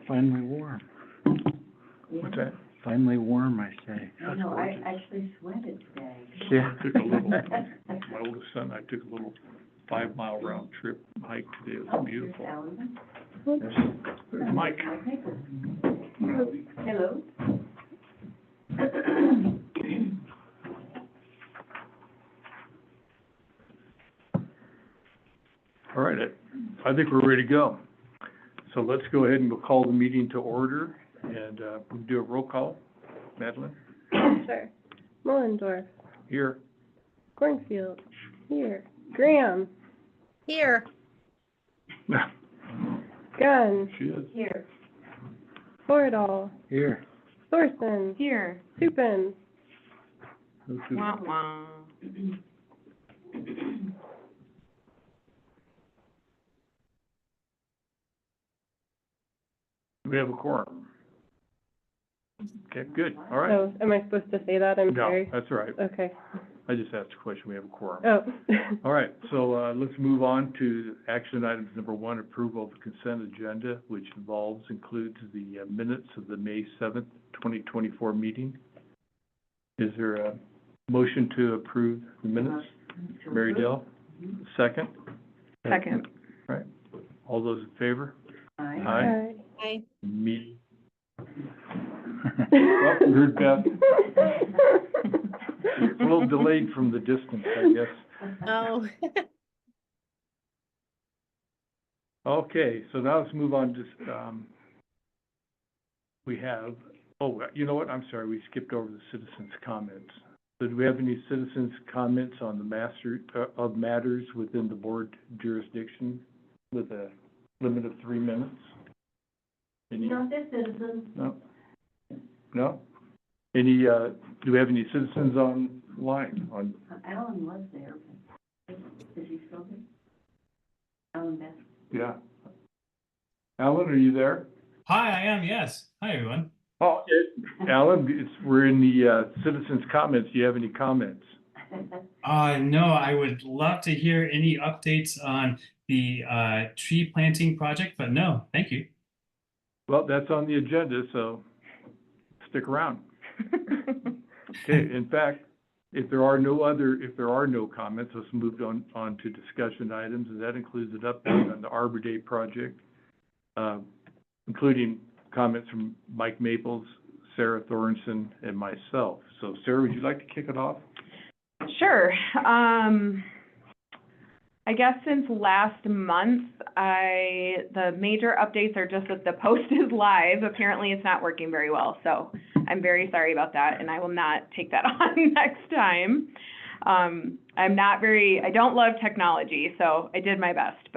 Finally warm. What's that? Finally warm, I say. That's No, I gorgeous. actually sweated today. Yeah. Took a little, my oldest son, I took a little 5-mile round trip hike today. It was beautiful. There's Mike. Hello. All right, I think we're ready to go. So let's go ahead and we'll call the meeting to order, and we'll do a roll call. Madeline? Sure. Mullendorf, Here. Cornfield, here. Graham, Here. Gunn, She is. Here. Fordall, Here. Thorson, Here. Supin. This is- Wah, wah. We have a quorum. Okay, good, all right. Oh, am I supposed to say that? I'm No, sorry. that's all right. Okay. I just asked a question. We have a quorum. Oh. All right, so let's move on to action items number 1, approval of the consent agenda, which includes the minutes of the May 7th, 2024 meeting. Is there a motion to approve the minutes? Mary Dell, second? Second. All right, all those in favor? Aye. Aye. Aye. Me. Well, we heard Beth. It's a little delayed from the distance, I guess. Oh. Okay, so now let's move on to, we have, you know what, I'm sorry, we skipped over the citizens' comments. So do we have any citizens' comments on the of matters within the board jurisdiction with a limit of 3 minutes? Any? Not this citizen. No? No? Any, do we have any citizens online on, Alan was there. Is he still there? Alan Best. yeah? Alan, are you there? Hi, I am, yes. Hi, everyone. Oh, Alan, we're in the citizens' comments. Do you have any comments? No, I would love to hear any updates on the tree planting project, but no, thank you. Well, that's on the agenda, so stick around. Okay, in fact, if there are no comments, let's move on to discussion items, and that includes an update on the Arbor Day project, including comments from Mike Maples, Sarah Thornton, and myself. So Sarah, would you like to kick it off? Sure. I guess since last month, the major updates are just that the post is live. Apparently it's not working very well, so I'm very sorry about that, and I will not take that on next time. I don't love technology, so I did my best,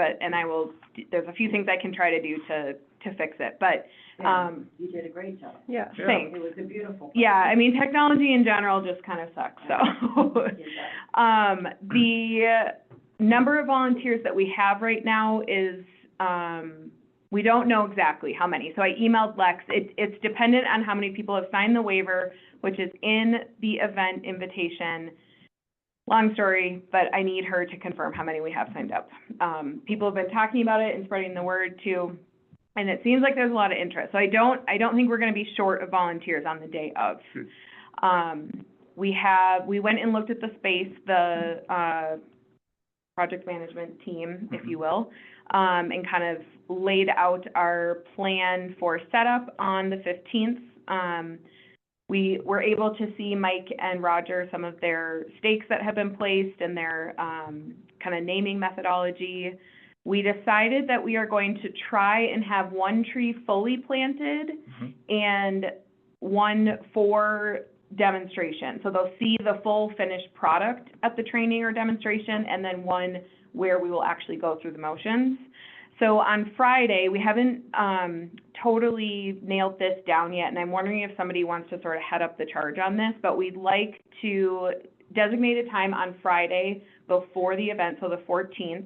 there's a few things I can try to do to fix it, but, Yeah, you did a great job. Yeah. Yeah. thanks. It was a beautiful. Yeah, I mean, technology in general just kind of sucks, so. The number of volunteers that we have right now is, we don't know exactly how many. So I emailed Lex. It's dependent on how many people have signed the waiver, which is in the event invitation. Long story, but I need her to confirm how many we have signed up. People have been talking about it and spreading the word too, and it seems like there's a lot of interest. So I don't think we're going to be short of volunteers on the day of. Good. We went and looked at the space, the project management team, if you will, and kind of laid out our plan for setup on the 15th. We were able to see Mike and Roger, some of their stakes that have been placed and their kind of naming methodology. We decided that we are going to try and have one tree fully planted and one for demonstration. So they'll see the full finished product at the training or demonstration, and then one where we will actually go through the motions. So on Friday, we haven't totally nailed this down yet, and I'm wondering if somebody wants to sort of head up the charge on this, but we'd like to designate a time on Friday before the event, so the 14th,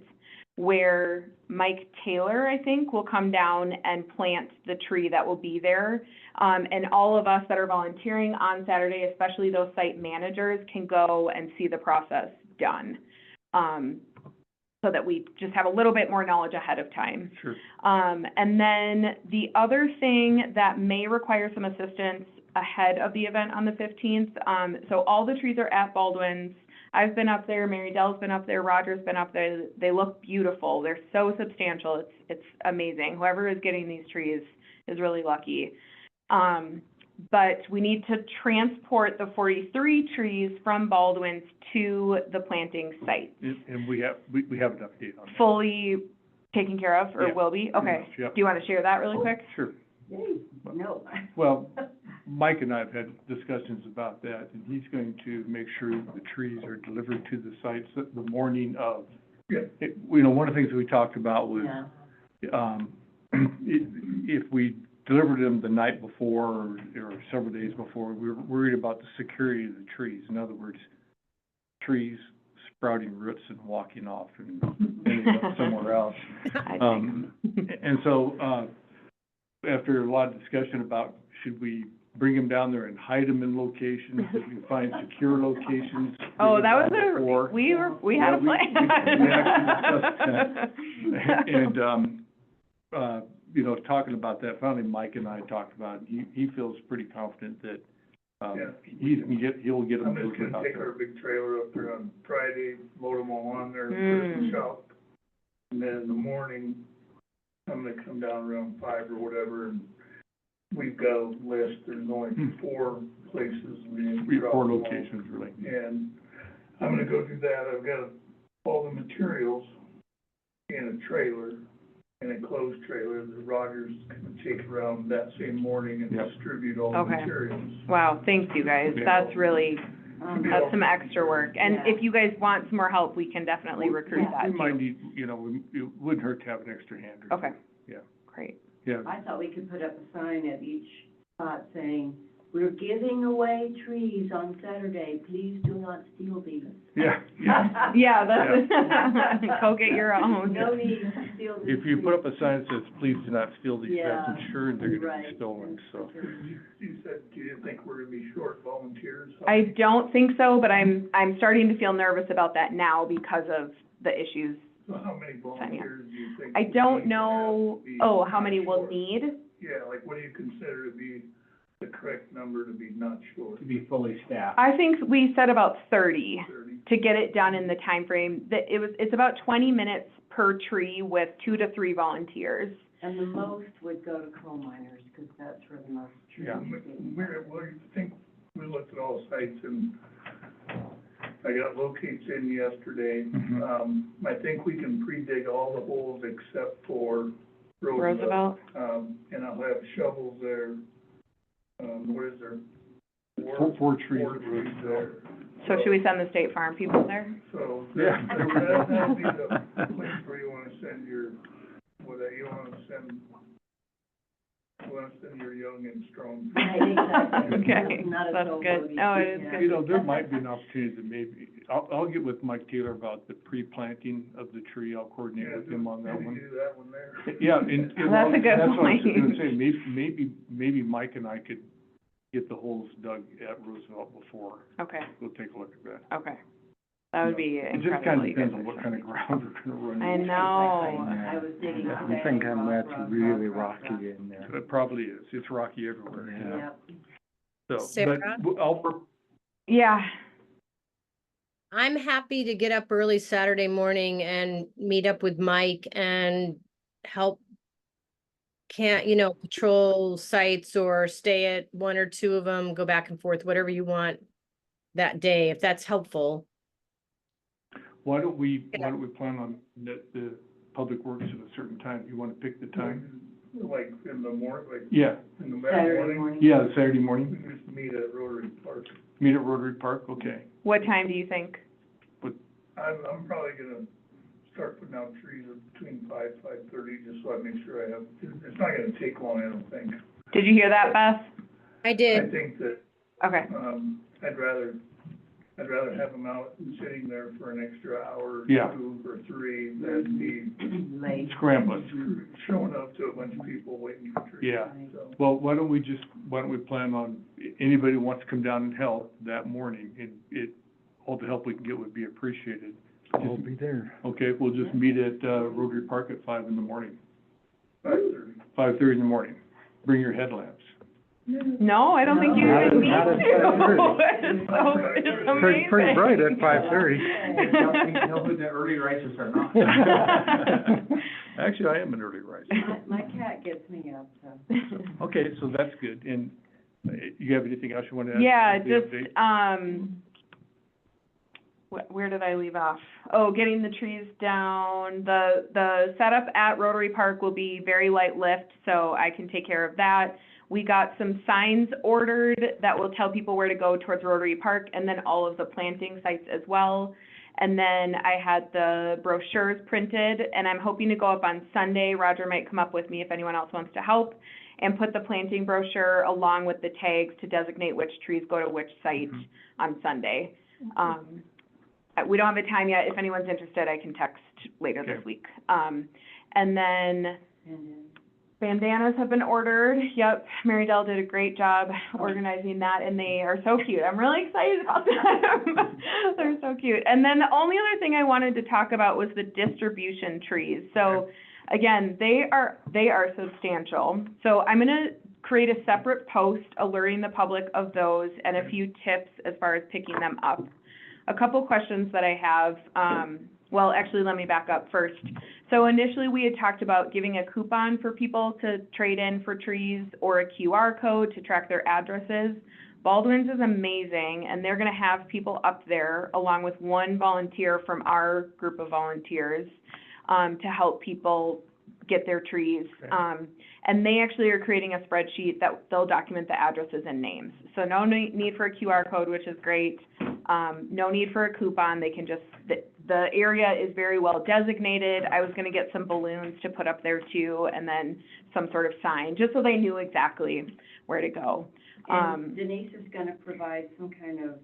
where Mike Taylor, I think, will come down and plant the tree that will be there. And all of us that are volunteering on Saturday, especially those site managers, can go and see the process done. so that we just have a little bit more knowledge ahead of time. Sure. And then the other thing that may require some assistance ahead of the event on the 15th, so all the trees are at Baldwin's. I've been up there, Mary Dell's been up there, Roger's been up there. They look beautiful. They're so substantial. It's amazing. Whoever is getting these trees is really lucky. But we need to transport the 43 trees from Baldwin's to the planting site. And we have an update on that. Fully taken care of, or Yeah, will be? pretty Okay. much, yep. Do you want to share that really quick? Sure. Yay, no. Well, Mike and I have had discussions about that, and he's going to make sure the trees are delivered to the sites the morning of. You know, one of the things that we talked about was, Yeah, if we delivered them the night before or several days before, we were worried about the security of the trees. In other words, trees sprouting roots and walking off and ending up somewhere else. I think. And so, after a lot of discussion about should we bring them down there and hide them in locations, if we find secure locations. Oh, that was before. we had a Yeah, plan. we actually discussed And, you know, talking about that, finally Mike and I talked about it. He feels pretty confident that, he'll get them I'm just moving gonna out take there. our big trailer up there on Friday, load them all on there, and put some shop. And then in the morning, I'm gonna come down around 5 or whatever, and we've got a list, there's only 4 places we need to drop 4 them off. locations, really. And I'm gonna go do that, I've got all the materials in a trailer, in a closed trailer, that Rogers can take around that same morning and Yep. distribute all the Okay. materials. Wow, thanks you guys. Yeah. That's really, um, that's some extra work. And Yeah. if you guys want some more help, we can definitely recruit Yeah. that We might too. need, you know, it wouldn't hurt to have an extra hand or two. Okay. Yeah. Great. Yeah, I thought we could put up a sign at each spot saying, "We're giving away trees on Saturday, please do not steal these." yeah, yeah. Yeah, that's, go get your own. No need to steal these. If you put up a sign that says, please do not steal these, that's Yeah, ensured they're gonna right. be stolen, so. You said, do you think we're gonna be short volunteers? I don't think so, but I'm starting to feel nervous about that now because of the issues. So how many volunteers do you think? I we don't need to have know, to be how many not we'll short? need? Yeah, like what do you consider to be the correct number to be not short? To be fully staffed. I think we said about 30 30? to get it done in the time frame. It's about 20 minutes per tree with 2 to 3 volunteers. And the most would go to coal miners, because that's where the most trees. Yeah. Well, you think, we looked at all sites and I got locates in yesterday. Mhm. I think we can pre-dig all the holes except for Roosevelt? And I'll have shovels there. What is there? Four trees Four at trees Roosevelt. there. So should we send the State Farm people there? So, Yeah. that'll be the place where you wanna send your, you wanna send your young and strong. Right, exactly. Okay, Not a that's solo good. vote. Oh, it is Yeah. good. You know, there might be an opportunity to maybe, I'll get with Mike Taylor about the pre-planting of the tree. I'll coordinate with him on that Maybe one. do that one there. Yeah, and. That's a good That's what I was point. gonna say, maybe Mike and I could get the holes dug at Roosevelt before. Okay, We'll take a look at that. okay. That would be It just kinda incredibly depends good. on what kind of ground we're gonna run. I into. know. I was digging I'm today, thinking rock, that's rock, really rock, rock, rocky in there. It probably is. It's rocky everywhere. Yeah. Yep. So, Sarah? but I'll work. Yeah, I'm happy to get up early Saturday morning and meet up with Mike and help patrol sites or stay at 1 or 2 of them, go back and forth, whatever you want that day, if that's helpful. Why don't we plan on the public works at a certain time? You wanna pick the time? Like in the morning, like Yeah, in the Saturday morning? morning. yeah, Saturday We morning. can just meet at Rotary Park. Meet at Rotary Park, okay. what time do you think? I'm probably gonna start putting out trees between 5:30, just so I make sure I have, it's not gonna take long, I don't think. Did you hear that, Beth? I I did. think that, Okay, I'd rather have them out and sitting there for an extra hour or Yeah. 2 or 3 than be Late. Scrambling. showing up to a bunch of people waiting for trees. Yeah. So, Well, why don't we plan on, anybody who wants to come down and help that morning, and all the help we can get would be appreciated. I'll be there. Okay, we'll just meet at, Rotary Park at 5 in the morning, 5:30. 5:30 in the morning. Bring your headlamps. No, I don't think you Not even at- need not at to. 5:30. So, it's amazing. Pretty bright at 5:30. Know who the early risers are not. Actually, I am an early riser. My cat gets me up, so. Okay, so that's good. And you have anything else you want to add? Yeah, to the just, update? where did I leave off? Oh, getting the trees down. The setup at Rotary Park will be very light lift, so I can take care of that. We got some signs ordered that will tell people where to go towards Rotary Park, and then all of the planting sites as well. And then I had the brochures printed, and I'm hoping to go up on Sunday. Roger might come up with me if anyone else wants to help, and put the planting brochure along with the tags to designate which trees go to which site on Sunday. We don't have a time yet. If anyone's interested, I can text later this Okay. week. And then And bandanas have been ordered. Yep, Mary Dell did a great job organizing that, and they are so cute. I'm really excited about them. They're so cute. And then the only other thing I wanted to talk about was the distribution trees. So again, they are substantial. So I'm gonna create a separate post alerting the public of those and a few tips as far as picking them up. A couple questions that I have, well, actually, let me back up first. So initially, we had talked about giving a coupon for people to trade in for trees or a QR code to track their addresses. Baldwin's is amazing, and they're gonna have people up there along with one volunteer from our group of volunteers, to help people get their trees. Okay. And they actually are creating a spreadsheet that they'll document the addresses and names. So no need for a QR code, which is great. No need for a coupon. They can just, the area is very well designated. I was gonna get some balloons to put up there too, and then some sort of sign, just so they knew exactly where to go. And Denise is gonna provide some kind of,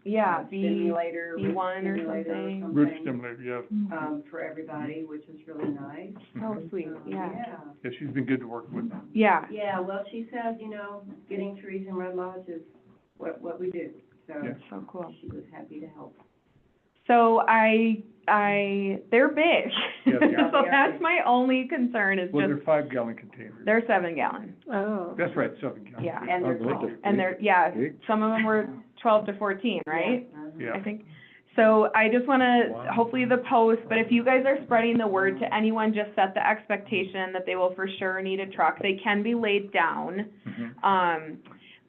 Yeah, stimulator, root B1 or stimulator or something. Root something, stimulator, yeah. for everybody, which is really nice. Oh, sweet, yeah. Yeah, she's been good to work with. Yeah, Yeah, well, she said, you know, getting trees in Red Lodge is what we do, so Yeah. so cool. she was happy to help. So they're big. Yeah, they are. So that's my only concern is Well, just, they're 5-gallon containers. they're 7-gallon. Oh. That's right, 7 gallon. Yeah. And they're I've looked tall. at And they're, yeah, Big. some of them were 12 to 14, right? Yeah. I think. So I just wanna, Wow. hopefully the post, but if you guys are spreading the word to anyone, just set the expectation that they will for sure need a truck. They can be laid down. Mhm.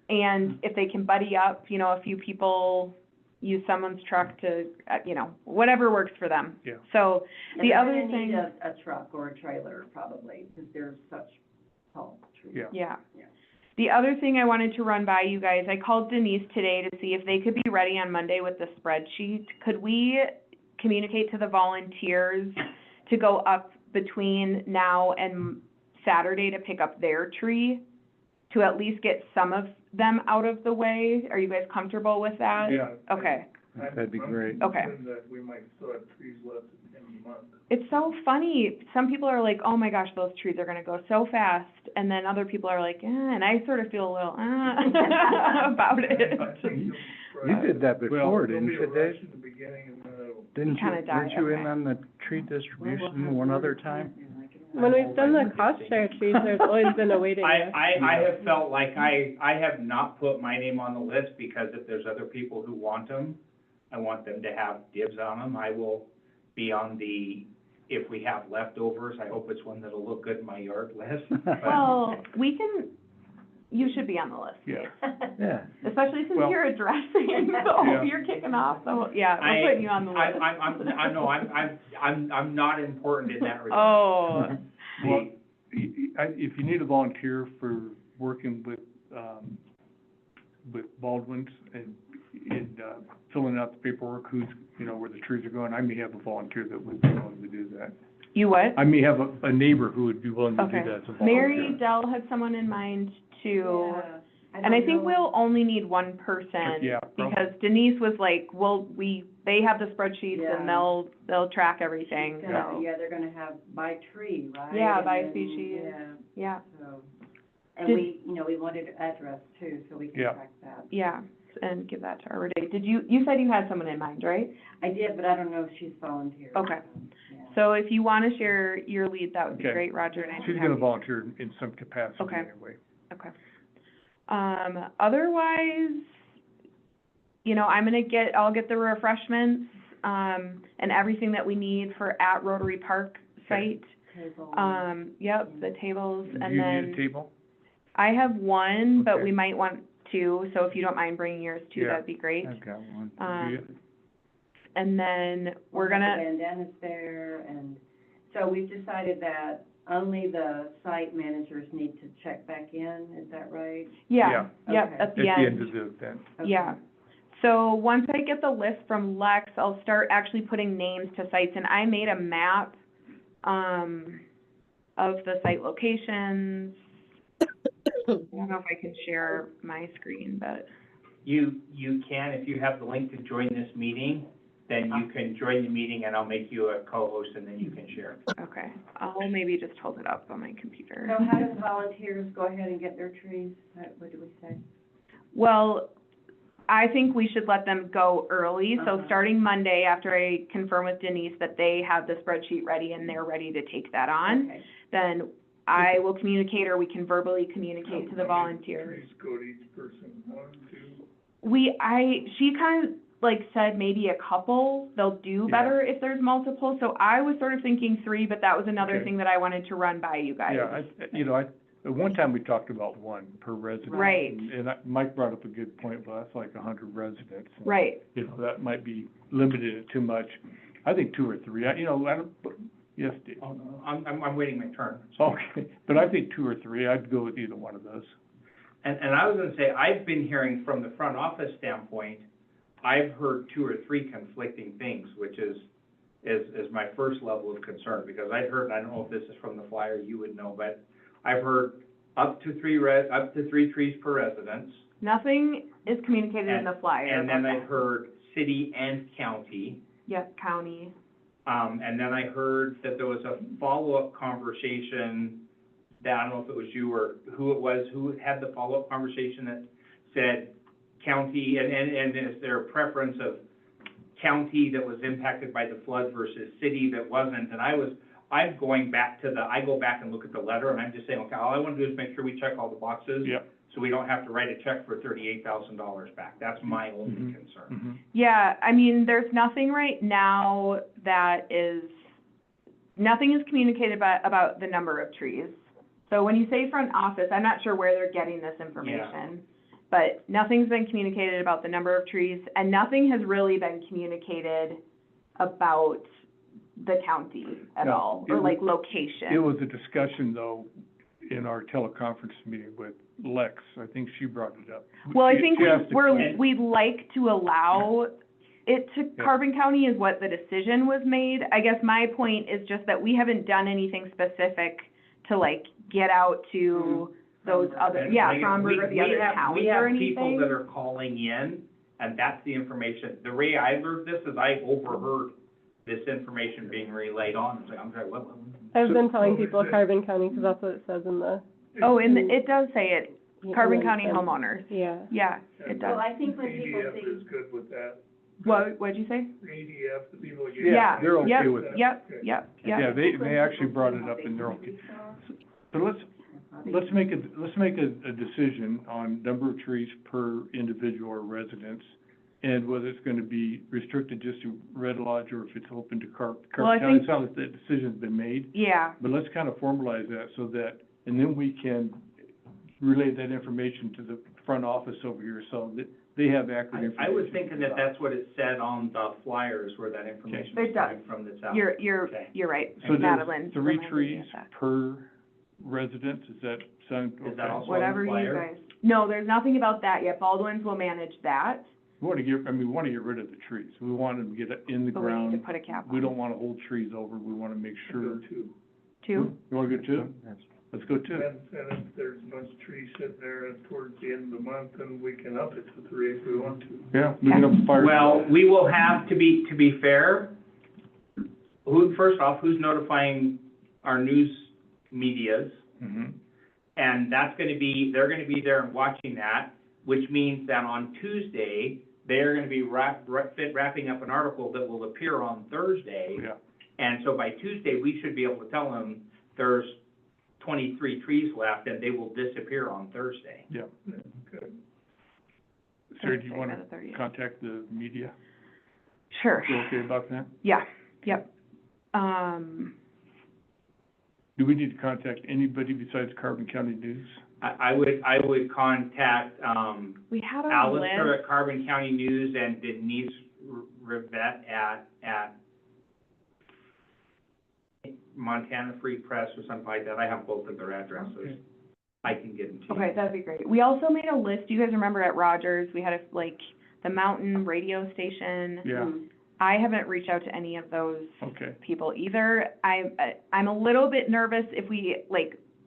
And if they can buddy up, you know, a few people use someone's truck to, you know, whatever works for them. Yeah. So And the they're other gonna thing, need a truck or a trailer probably, because they're such tall trees. Yeah. yeah. Yeah. The other thing I wanted to run by you guys, I called Denise today to see if they could be ready on Monday with the spreadsheet. Could we communicate to the volunteers to go up between now and Saturday to pick up their tree? To at least get some of them out of the way? Are you guys comfortable with that? Yeah. Okay. That'd be great. Okay. I'm concerned that we might still have trees left at the end of the month. It's so funny. Some people are like, oh my gosh, those trees are gonna go so fast. And then other people are like, and I sort of feel a little, about it. I think you'll be You surprised. did that before, There'll didn't be a you, rush Dave? in the beginning and then it'll. Didn't you, Kinda weren't die, you in okay. on the tree distribution one other time? When we've done the cost share trees, there's always been a waiting list. I have felt like I have not put my name on the list, because if there's other people who want them, I want them to have dibs on them. I will be on the, if we have leftovers, I hope it's one that'll look good in my yard list. But- Well, you should be on the list. Yeah. Yeah. Especially since Well- you're addressing, so Yeah. you're kicking off the whole, yeah, we're putting you on the list. I'm not important in that regard. Oh, Well, if you need a volunteer for working with Baldwin's and filling out the paperwork, who's, you know, where the trees are going, I may have a volunteer that would be willing to do that. you what? I may have a neighbor who would be willing to do Okay. that as a volunteer. Mary Dell had someone in mind too. Yeah. And I don't think know. we'll only need one person. Yeah, probably. Because Denise was like, well, they have the spreadsheets Yeah. and they'll track everything, She's gonna- so, Yeah, they're gonna have by tree, right? Yeah, And by then- species. Yeah, yeah, so, and Did- we, you know, we wanted address too, so we can Yeah. track that. yeah. and give that to Arbor Day. You said you had someone in mind, right? I did, but I don't know if she's volunteered. Okay. Yeah. So if you wanna share your lead, that would be Okay. great, Roger, and I'd be She's gonna happy- volunteer in some capacity Okay. anyway. Okay. Otherwise, you know, I'll get the refreshments, and everything that we need for at Rotary Park site. Table. Yep, the tables, Do and you then need a table? I have one, but Okay. we might want two, so if you don't mind bringing yours too, Yeah. that'd be great. I've got one. Um, Do you? And then we're We'll have gonna, the bandanas there, and so we've decided that only the site managers need to check back in, is that right? yeah, yep, Okay. at the end. of the event. Okay. Yeah. So once I get the list from Lex, I'll start actually putting names to sites, and I made a map, of the site locations. I don't know if I can share my screen, but, You can, if you have the link to join this meeting, then you can join the meeting and I'll make you a co-host and then you can share. okay, I'll maybe just hold it up on my computer. So how does volunteers go ahead and get their trees? What do we say? Well, I think we should let them go early, so Uh-huh. starting Monday, after I confirm with Denise that they have the spreadsheet ready and they're ready to take that on, Okay. then I will communicate, or we can verbally communicate to the How many volunteers. trees go to each person, 1, 2? She kind of like said maybe a couple, they'll do Yeah. better if there's multiple, so I was sort of thinking 3, but that was another Okay. thing that I wanted to run by you guys. Yeah, at one time we talked about one per resident. Right. And Mike brought up a good point, well, that's like 100 residents. and, Right, You know, that might be limited it too much. I think 2 or 3, I don't, yes, Dave? Oh, no, I'm waiting my turn. Okay, but I think 2 or 3, I'd go with either one of those. And I was gonna say, I've been hearing from the front office standpoint, I've heard 2 or 3 conflicting things, which is my first level of concern, because I'd heard, and I don't know if this is from the flyer, you would know, but I've heard up to 3 trees per residence. nothing is communicated in the flyer And then about I've that. heard city and county. Yep, county, And then I heard that there was a follow-up conversation, that, I don't know if it was you or who it was, who had the follow-up conversation that said county, and is there a preference of county that was impacted by the flood versus city that wasn't? And I'm going back to I go back and look at the letter, and I'm just saying, okay, all I wanna do is make sure we check all the boxes. Yep. So we don't have to write a check for $38,000 back. That's my only Mhm. concern. Mhm. yeah, I mean, there's nothing right now nothing is communicated about the number of trees. So when you say front office, I'm not sure where they're getting this information. But nothing's been communicated about the number of trees, and nothing has really been communicated about the county at No, all, it or was- like location. It was a discussion, though, in our teleconference meeting with Lex. I think she brought it up. Well, I She- think she asked the question. we'd like to allow it to Yeah. Carbon County is what the decision was made. I guess my point is just that we haven't done anything specific to like get out to those other, And yeah, like, Fromberg or the other towns we or have anything. people that are calling in, and that's the information. The way I heard this is I overheard this information being relayed on. It's like, I'm sorry, what? I've been telling people Carbon County, because that's what it says in the. Oh, and it does say it, Carbon in the- County homeowners. Yeah. Yeah, it Well, does. I think when people ADF see, is good with that. What'd you say? ADF, the people that get. Yeah, they're okay yep, with it. Yep, Okay. yep, Yeah, yep. they actually brought it up and they're okay. So let's make a decision on number of trees per individual or residence, and whether it's gonna be restricted just to Red Lodge or if it's open to Well, I Carp County. think- It sounds like the decision's been made, Yeah, but let's kind of formalize that so that, and then we can relay that information to the front office over here so that they have accurate information. I was thinking that that's what it said on the flyers where that information was It does. coming from that's out. you're Okay. right, So Madeline. there's 3 reminded me trees of that. per residence, is that sound okay? Is that also- Whatever you flyer? guys, no, there's nothing about that yet, Baldwin's will manage that, We wanna get rid of the trees. We want them to get in the but we need to ground. put a cap on. We don't wanna hold trees over. We wanna make sure. Two. Two? You wanna go 2? That's- Let's go 2. And if there's a bunch of trees sitting there and towards the end of the month, then we can up it to 3 if we want to. Yeah, we can have a fire. Well, we will have, to be fair, first off, who's notifying our news medias? Mhm. And that's gonna be, they're gonna be there and watching that. which means that on Tuesday, they're gonna be wrapping up an article that will appear on Thursday. Yeah, And so by Tuesday, we should be able to tell them there's 23 trees left and they will disappear on Thursday. yeah. Okay. Sarah, do you Thursday wanna by the 30th. contact the media? Sure, You okay about that? yeah, yep. Do we need to contact anybody besides Carbon County News? I would contact, We had a Alistair list, at Carbon County News and Denise Rivette at Montana Free Press or something like that. I have both of their addresses. Okay. I can get them to you. okay, that'd be great. We also made a list, do you guys remember at Rogers, we had the Mountain Radio Station? Yeah, I haven't reached out to any of those okay. people either. I'm a little bit nervous if we,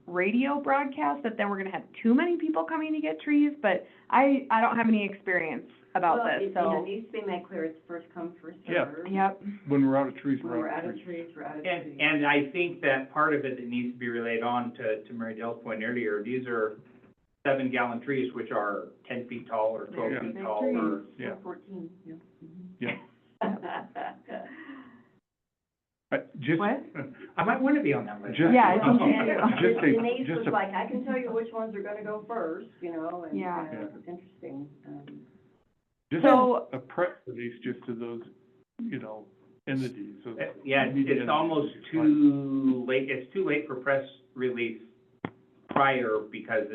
radio broadcast, that then we're gonna have too many people coming to get trees, but I don't have any experience about Well, this, it so. needs to be made clear, it's first come, first Yeah. served. Yep, When we're out of trees, When we're out of trees, we're out of trees. And I think that part of it that needs to be relayed on to Mary Dale's point earlier, these are 7-gallon trees, which are 10 feet tall or 12 Yeah. feet tall or. Yeah. 14, yeah. Yeah. Just, what? I might want to be on that list. Just- Yeah, I think And Just a- Denise just was a- like, I can tell you which ones are gonna go first, you know, and, Yeah. it's interesting. just So- a press release just to those, entities. So Yeah, media it's almost entities. too late, it's too late for press release prior because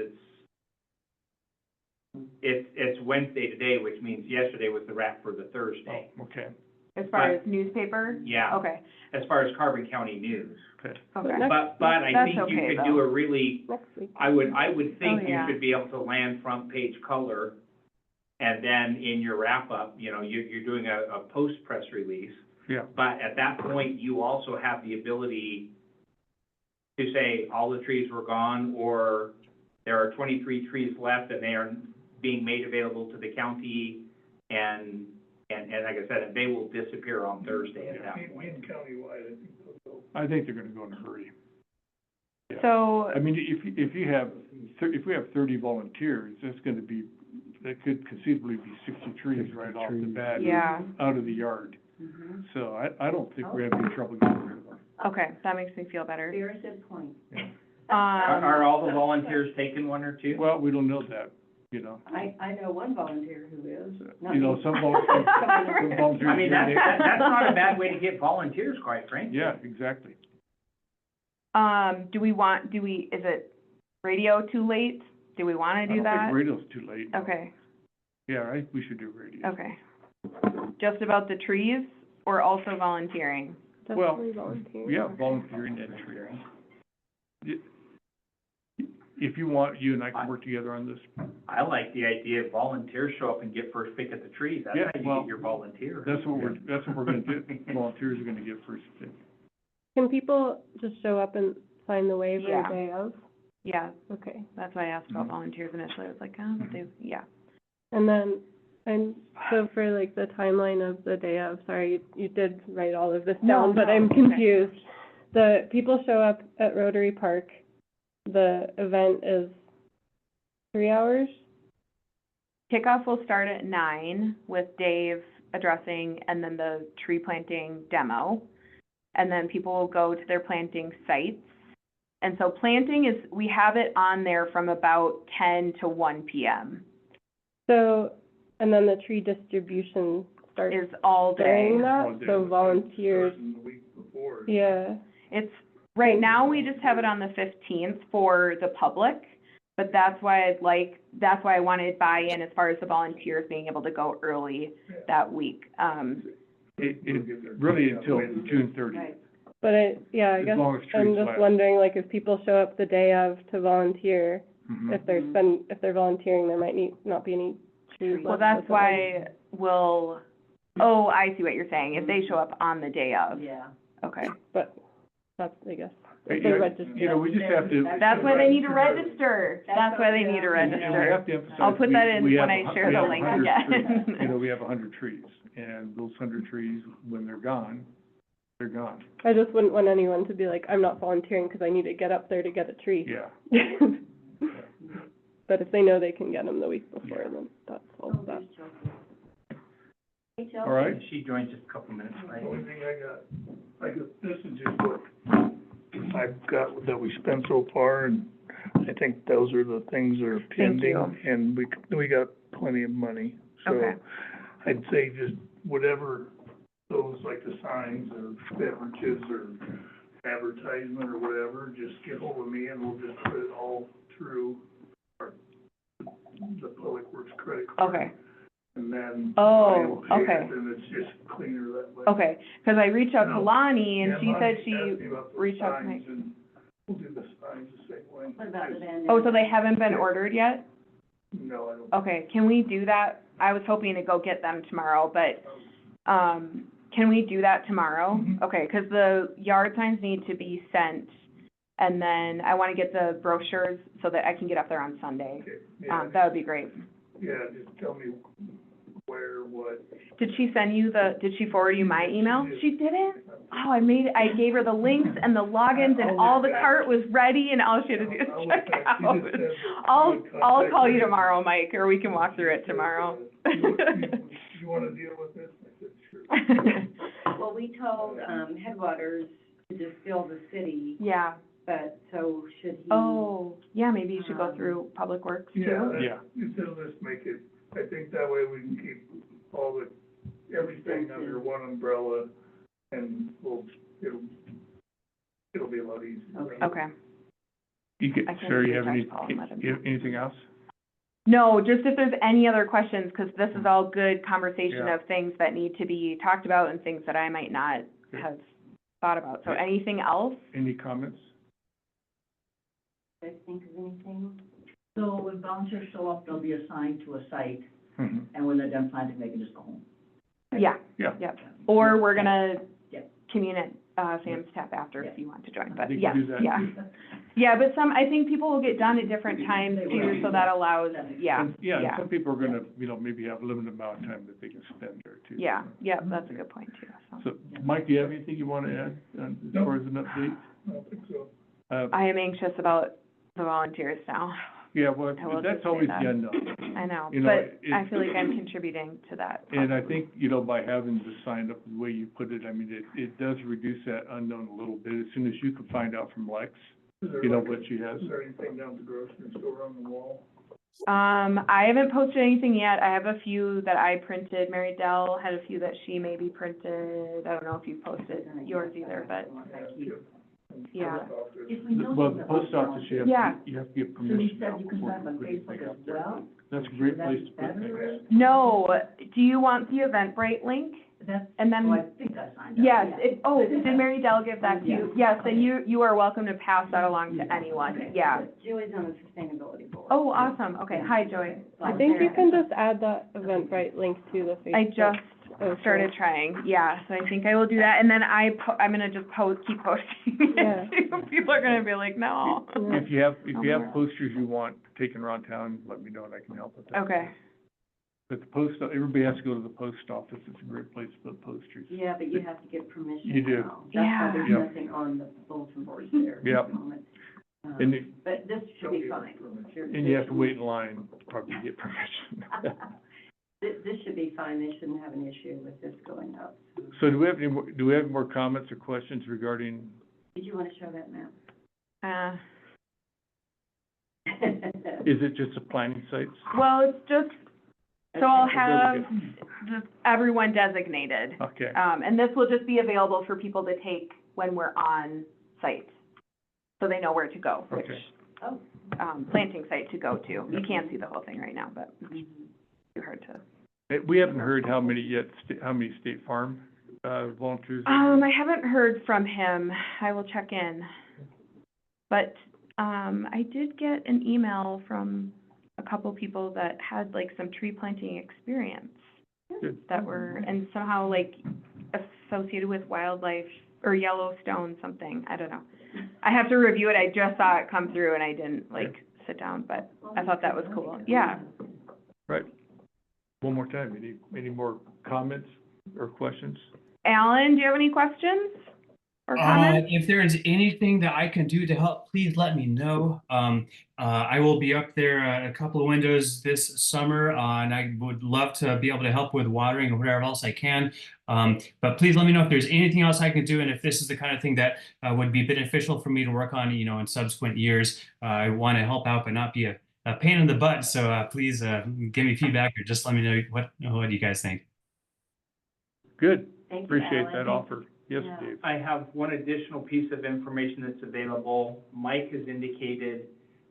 it's Wednesday today, which means yesterday was the wrap for the Thursday. Oh, okay, As far as newspaper? Yeah, Okay, as far as Carbon County News. okay. okay. next- But I That's think you okay, could do though. a really, Next week. I would think Oh, you yeah. should be able to land front page color. And then in your wrap up, you're doing a post press release. Yeah, But at that point, you also have the ability to say all the trees were gone, or there are 23 trees left and they are being made available to the county, and like I said, they will disappear on Thursday at that point. Being countywide, I think they'll go. I think they're gonna go in a hurry. Yeah. So, I mean, if we have 30 volunteers, that could conceivably be 60 trees right off the bat. yeah, Out of the yard. Mm-hmm. So I don't think we're having trouble getting rid of them. okay, that makes me feel better. Very good point. Are all the volunteers taking one or two? Well, we don't know that, I know one volunteer who is. Not You know, me. some volunteers, some volunteers. I mean, that's not a bad way to get volunteers, quite frankly. Yeah, exactly. Is it radio too late? Do we wanna do I don't that? think radio's too late. Okay, Yeah, we should do radio. okay. Just about the trees or also volunteering? Well, Definitely volunteer. Yeah, volunteering and trees. If you want, you and I can work together on this. I like the idea of volunteers show up and get first pick at the trees. That's Yeah, how you well, get your volunteers. That's what we're gonna do. Volunteers are gonna get first pick. Can people just show up and sign the waiver Yeah. day of? Yeah, Okay. that's why I asked about volunteers initially. I was like, but they, yeah. And then, so for the timeline of the day of, sorry, you did write all of this down, but I'm confused. The people show up at Rotary Park, the event is 3 hours? Kickoff will start at 9 with Dave addressing and then the tree planting demo. And then people will go to their planting sites. And so planting we have it on there from about 10 to 1 p.m. So, and then the tree distribution starts is all day. during All that, day. so volunteers, Starting the week before. yeah. It's, right now, we just have it on the 15th for the public, but that's why I wanted buy-in as far as the volunteers being able to go early that week. Really until June 30th. Right. But I As guess long as I'm trees just last. wondering, if people show up the day of to volunteer, Mhm. if they're volunteering, there might not be any trees Well, left that's at the why I see what you're saying, if they show up on the day of. Yeah. Okay. But that's, I guess, Hey, if they register. we just have to. That's why they need to register. That's why they need to And we register. have to emphasize. I'll put that in we have when I share we the have link 100 again. trees. We have 100 trees, and those 100 trees, when they're gone, they're gone. I just wouldn't want anyone to be like, I'm not volunteering because I need to get up there to get a tree. Yeah. But if they know they can get them the week before, then that solves Oh, that. there's Chelsea. Hey, Chelsea. All right, She joined just a couple minutes The late. only thing I got, this is just what I've got that we spent so far, and I think those are the things that are pending. you. And we got plenty of money, so Okay. I'd say just whatever those, like the signs or beverages or advertisement or whatever, just get hold of me and we'll just put it all through the Public Works credit card. Okay, And then. Oh, I'll pay it, okay. And it's just cleaner that way. okay, because I reached out to No. Lonnie, and Yeah, she Lonnie said asked she me about the reached out to signs, me. and we'll do the signs the same way. What about the bandana? Oh, so they haven't been ordered yet? No, I don't. Okay, can we do that? I was hoping to go get them tomorrow, but, can we do that tomorrow? Mhm. Okay, because the yard signs need to be sent, and then I want to get the brochures so that I can get up there on Sunday. Okay, yeah, That would be great. yeah, just tell me where, what. Did she send you did she forward you my email? She did. She didn't? Oh, I gave her the links and the logins, and all the cart was ready, and all she had to do is I'll check look back. She out. just said that I'll you would I'll contact call her. you tomorrow, Mike, or we can walk through it tomorrow. You wanna deal with this? I said, sure. Well, we told, Headwaters to just fill the city, Yeah. but so should he? Oh, yeah, maybe you should go through Public Works too. Yeah, Yeah. it'll just make it, I think that way we can keep all the, everything under one umbrella, and it'll be a lot easier. Okay. Okay. you get, I can Sarah, you reach have out any, to Paul and let him know. anything else? No, just if there's any other questions, because this is all good conversation Yeah. of things that need to be talked about and things that I might not Good. have thought about. So Yeah. anything else? Any comments? Do you guys think of anything? So when bouncers show up, they'll be assigned to a site, Mhm. and when they're done planting, they can just go home. Yeah, Yeah. yep. Or we're gonna Yep. commune at, Sam's Tap after if you want to join, but They can yeah, do that. yeah. Yeah, but I think people will get done at different times They too, will. so that allows, yeah, And- Yeah, and yeah. some people are gonna, maybe have a limited amount of time that they can spend there too. Yeah, yeah, that's a good point too, so. So, Mike, do you have anything you wanna add, as No. far as an update? I don't think so. I am anxious about the volunteers now. Yeah, well, I will that's just say always that. the unknown. I know, You know, but I it- feel like I'm contributing to that. And I think, by having to sign up the way you put it, it does reduce that unknown a little bit. As soon as you can find out from Lex, Is there like what she has. Is there anything down at the grocery store on the wall? I haven't posted anything yet. I have a few that I printed. Mary Dell had a few that she maybe printed. I don't know if you posted yours either, but yeah. If we know Well, something the about post office, you Yeah. have to get So you permission now said you can before sign on you put anything Facebook as out there. well? That's a great That's place to put better? things. No, do you want the Eventbrite link? That's, And oh, I then, think I signed up. yes, yeah. did Mary Dell give that to you? Yes, and you are welcome to pass that along to anyone, yeah. Joey's on the sustainability board. Oh, awesome, okay, hi, Joy. I think you can just add that Eventbrite link to the Facebook. I just Oh, started trying, yeah, so I think I will do that, and then I'm gonna just keep posting Yeah. it too. People are gonna be like, no. Yeah. If you have posters you want taken around town, let me know and I can help with that. Okay, But everybody has to go to the post office. It's a great place to put posters. Yeah, but you have to get permission You do. now. That's Yeah. why there's Yeah. nothing on the bulletin boards there at Yep. the moment. And it- But this should be fine. And you have to wait in line, probably to get permission. This should be fine, they shouldn't have an issue with this going up. So do we have any more comments or questions regarding, Did you wanna show that map? is it just the planning sites? well, it's just, so I'll have everyone designated. Okay, And this will just be available for people to take when we're on site, so they know where to go, which, Okay. Oh. planting site to go to. You can't see the whole thing right now, but it's too hard to. We haven't heard how many State Farm, volunteers? I haven't heard from him. I will check in. But, I did get an email from a couple people that had like some tree planting experience Good. that were, and somehow like associated with wildlife or Yellowstone something. I don't know. I have to review it. I just saw it come through and I didn't like sit down, but I thought that was cool. Yeah. Right. One more time, any more comments or questions? Alan, do you have any questions? or comment? If there is anything that I can do to help, please let me know. I will be up there a couple of windows this summer, and I would love to be able to help with watering or whatever else I can. But please let me know if there's anything else I can do, and if this is the kind of thing that would be beneficial for me to work on, in subsequent years. I want to help out, but not be a pain in the butt. So please give me feedback or just let me know what you guys think. Good, Thank you, appreciate Alan. that offer. Yes, Yeah. Dave. I have one additional piece of information that's available. Mike has indicated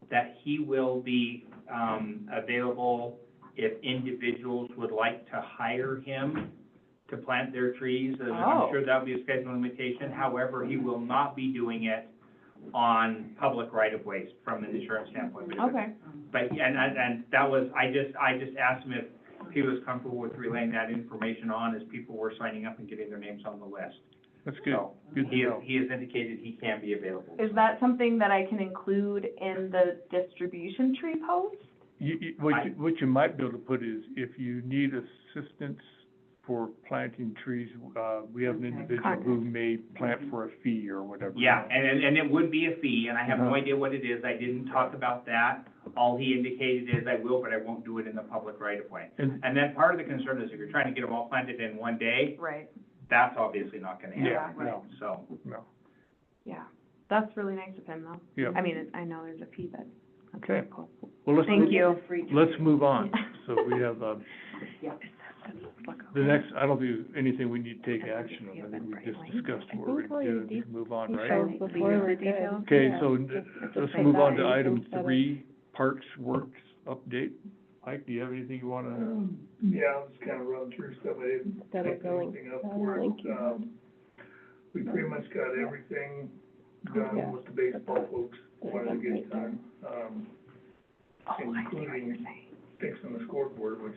that he will be, available if individuals would like to hire him to plant their trees. And Oh. I'm sure that'll be a schedule limitation. However, he will not be doing it on public right-of-ways from an insurance standpoint. Okay. But, and that was, I just asked him if he was comfortable with relaying that information on as people were signing up and getting their names on the list. That's good. So, Good to know. he has indicated he can be available. Is that something that I can include in the distribution tree post? What you might be able to put is, if you need assistance for planting trees, we have an individual who may plant for a fee or whatever. Yeah, and it would be a fee, and I have no Uh-huh. idea what it is. I didn't talk about that. All he indicated is I will, but I won't do it in the public right of way. And, And then part of the concern is if you're trying to get them all planted in one day, Right. that's obviously not gonna yeah, happen. no, So, no, Yeah. That's really nice of him, though. yeah. I mean, I know there's a fee, but that's Okay. cool. Well, let's Thank move, you. let's move on. So we have, the next, I don't think anything we need to take action on. I think we just discussed what we're gonna do and just move on, right? Details before we're good. Okay, Yeah. so Just let's like move that, on to you item can set it. 3, Parks Works update. Mike, do you have anything you wanna? Yeah, I'll just kind of run through stuff. I didn't Instead of pick going, anything up I for it. think you We pretty much got everything Yeah. done with the baseball folks, But wanted to again, get right there. done. Including fixing the scoreboard, which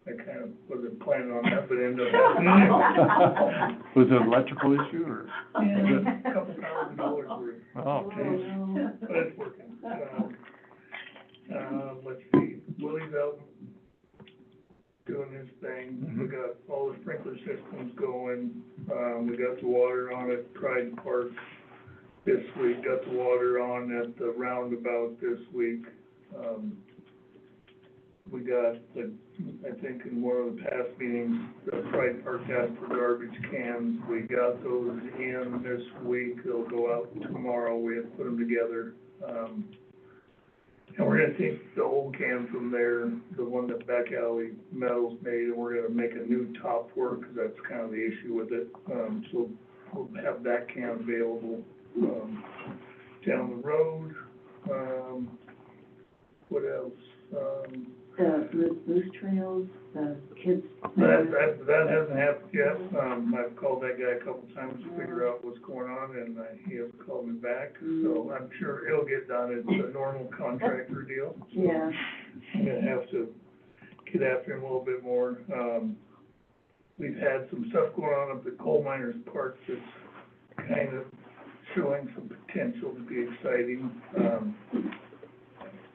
I kind of wasn't planning on that, but ended up happening. Was it an electrical issue or? Yeah, a couple $1,000 worth. Oh, geez. But it's working. Let's see, Willie's out doing his thing. We got all the sprinkler systems going. We got the water on at Pride Park this week, got the water on at the roundabout this week. We got, I think in one of the past meetings, the Pride Park asked for garbage cans. We got those in this week. They'll go out tomorrow. We have to put them together. And we're gonna take the old can from there, the one that Back Alley Metals made, and we're gonna make a new top for it, 'cause that's kind of the issue with it. So we'll have that can available, down the road. What else? The Moose Trails, the kids. That hasn't happened yet. I've called that guy a couple times to figure out what's going on, and he hasn't called me back, so I'm sure it'll get done. It's a normal contractor deal. So Yeah. I'm gonna have to get after him a little bit more. We've had some stuff going on up at Coal Miners Park that's kind of showing some potential to be exciting.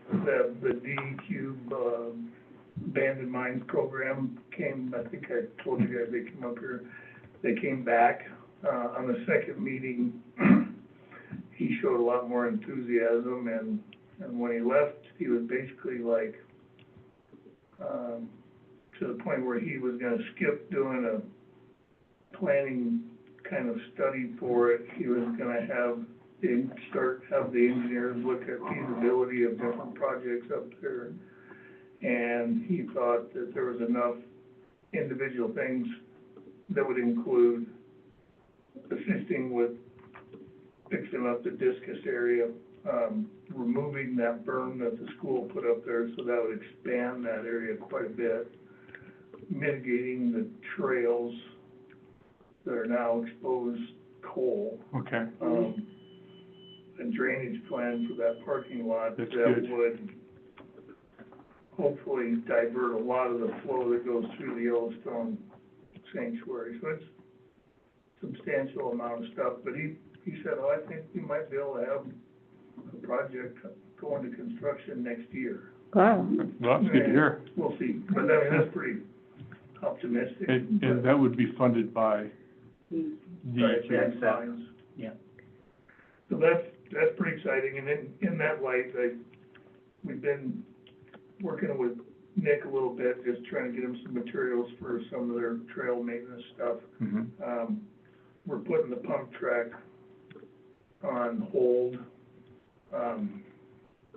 The DEQ, Abandoned Mines program came, I think I told you guys they came up here. They came back, on the second meeting. He showed a lot more enthusiasm, and when he left, he was basically like, to the point where he was gonna skip doing a planning kind of study for it. He was gonna have the engineers look at feasibility of different projects up there. And he thought that there was enough individual things that would include assisting with fixing up the discus area, removing that berm that the school put up there, so that would expand that area quite a bit, mitigating the trails that are now exposed coal. Okay. A drainage plan for that parking lot That's that good. would hopefully divert a lot of the flow that goes through the Yellowstone Sanctuary. So it's a substantial amount of stuff, but he said, oh, I think we might be able to have a project go into construction next year. Wow. Well, that's good to hear. We'll see, but I mean, that's pretty optimistic. And that would be funded by Right, DEQ. Jack Sines. So that's pretty exciting, and in that light, we've been working with Nick a little bit, just trying to get him some materials for some of their trail maintenance stuff. Mhm. We're putting the pump track on hold.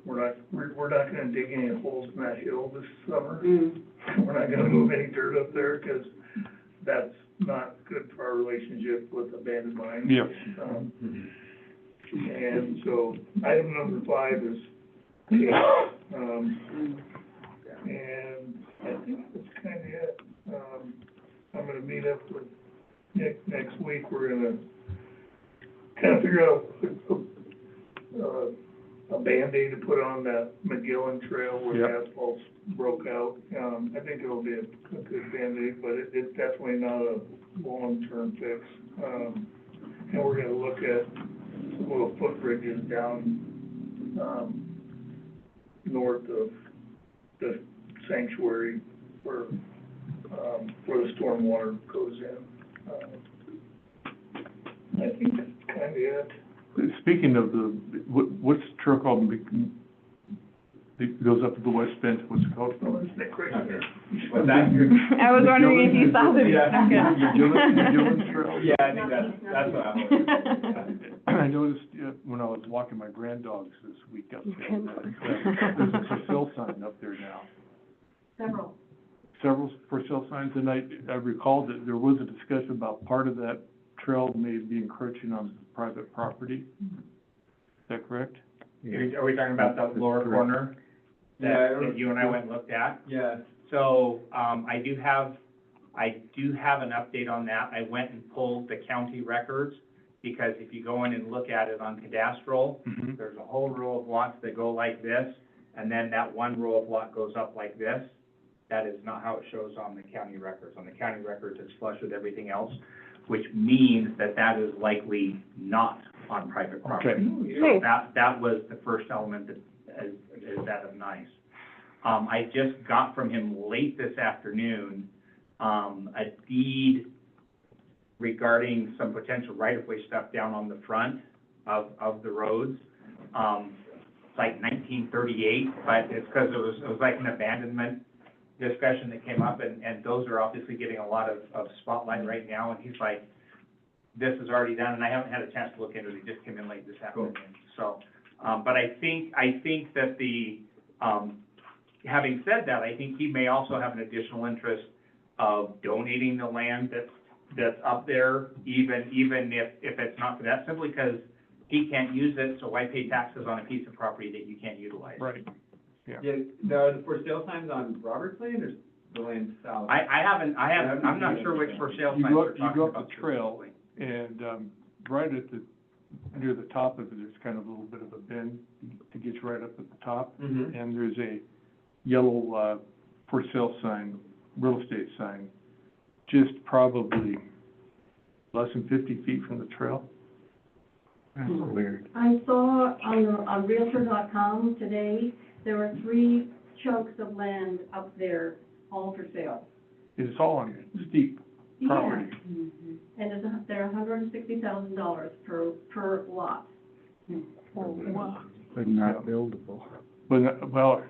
We're not gonna dig any holes in that hill this summer. We're not gonna move any dirt up there, because that's not good for our relationship with abandoned mines. Yep. And so, item number 5 is, and I think that's kind of it. I'm gonna meet up with Nick next week. We're gonna kind of figure out a Band-Aid to put on that McGillen Trail where the asphalt's broke out. I think it'll be a good Band-Aid, but it's definitely not a long-term fix. And we're gonna look at some little footbridges down, north of the sanctuary where the stormwater goes in. I think that's kind of it. Speaking of what's the trail called, it goes up to the west bend, what's it called? Oh, it's Nick right here. What's that? I was wondering if you saw the McGillen Trail? Yeah, I think that's what I'm I noticed when I was walking my grand dogs this week up there, that there's a for sale sign up there now. Several for sale signs, and I recall that there was a discussion about part of that trail may be encroaching on private property. Is that correct? Are we talking about the lower corner that you and I went and looked at? Yeah. So, I do have an update on that. I went and pulled the county records, because if you go in and look at it on cadastral, there's a whole row of lots that go like this, and then that one row of lot goes up like this. That is not how it shows on the county records. On the county records, it's flush with everything else, which means that that is likely not on private property. Okay. So that was the first element that is that of nice. I just got from him late this afternoon, a deed regarding some potential right-of-way stuff down on the front of the roads. It's like 1938, but it's because it was like an abandonment discussion that came up, and those are obviously getting a lot of spotlight right now, and he's like, this is already done, and I haven't had a chance to look into it, he just came in late this afternoon. So, but I think that having said that, I think he may also have an additional interest of donating the land that's up there, even if it's not for that, simply because he can't use it, so why pay taxes on a piece of property that you can't utilize? Right. Yeah, are the for sale signs on Roberts Lane or the lane south? I'm not sure which for sale signs we're talking about. You go up the trail, and right at near the top of it, there's kind of a little bit of a bend to get you right up at the top. And there's a yellow for sale sign, real estate sign, just probably less than 50 feet from the trail. That's weird. I saw on Realtor.com today, there were 3 chunks of land up there, all for sale. It's all on steep property. Yeah. And they're $160,000 per lot. But not buildable. But, well,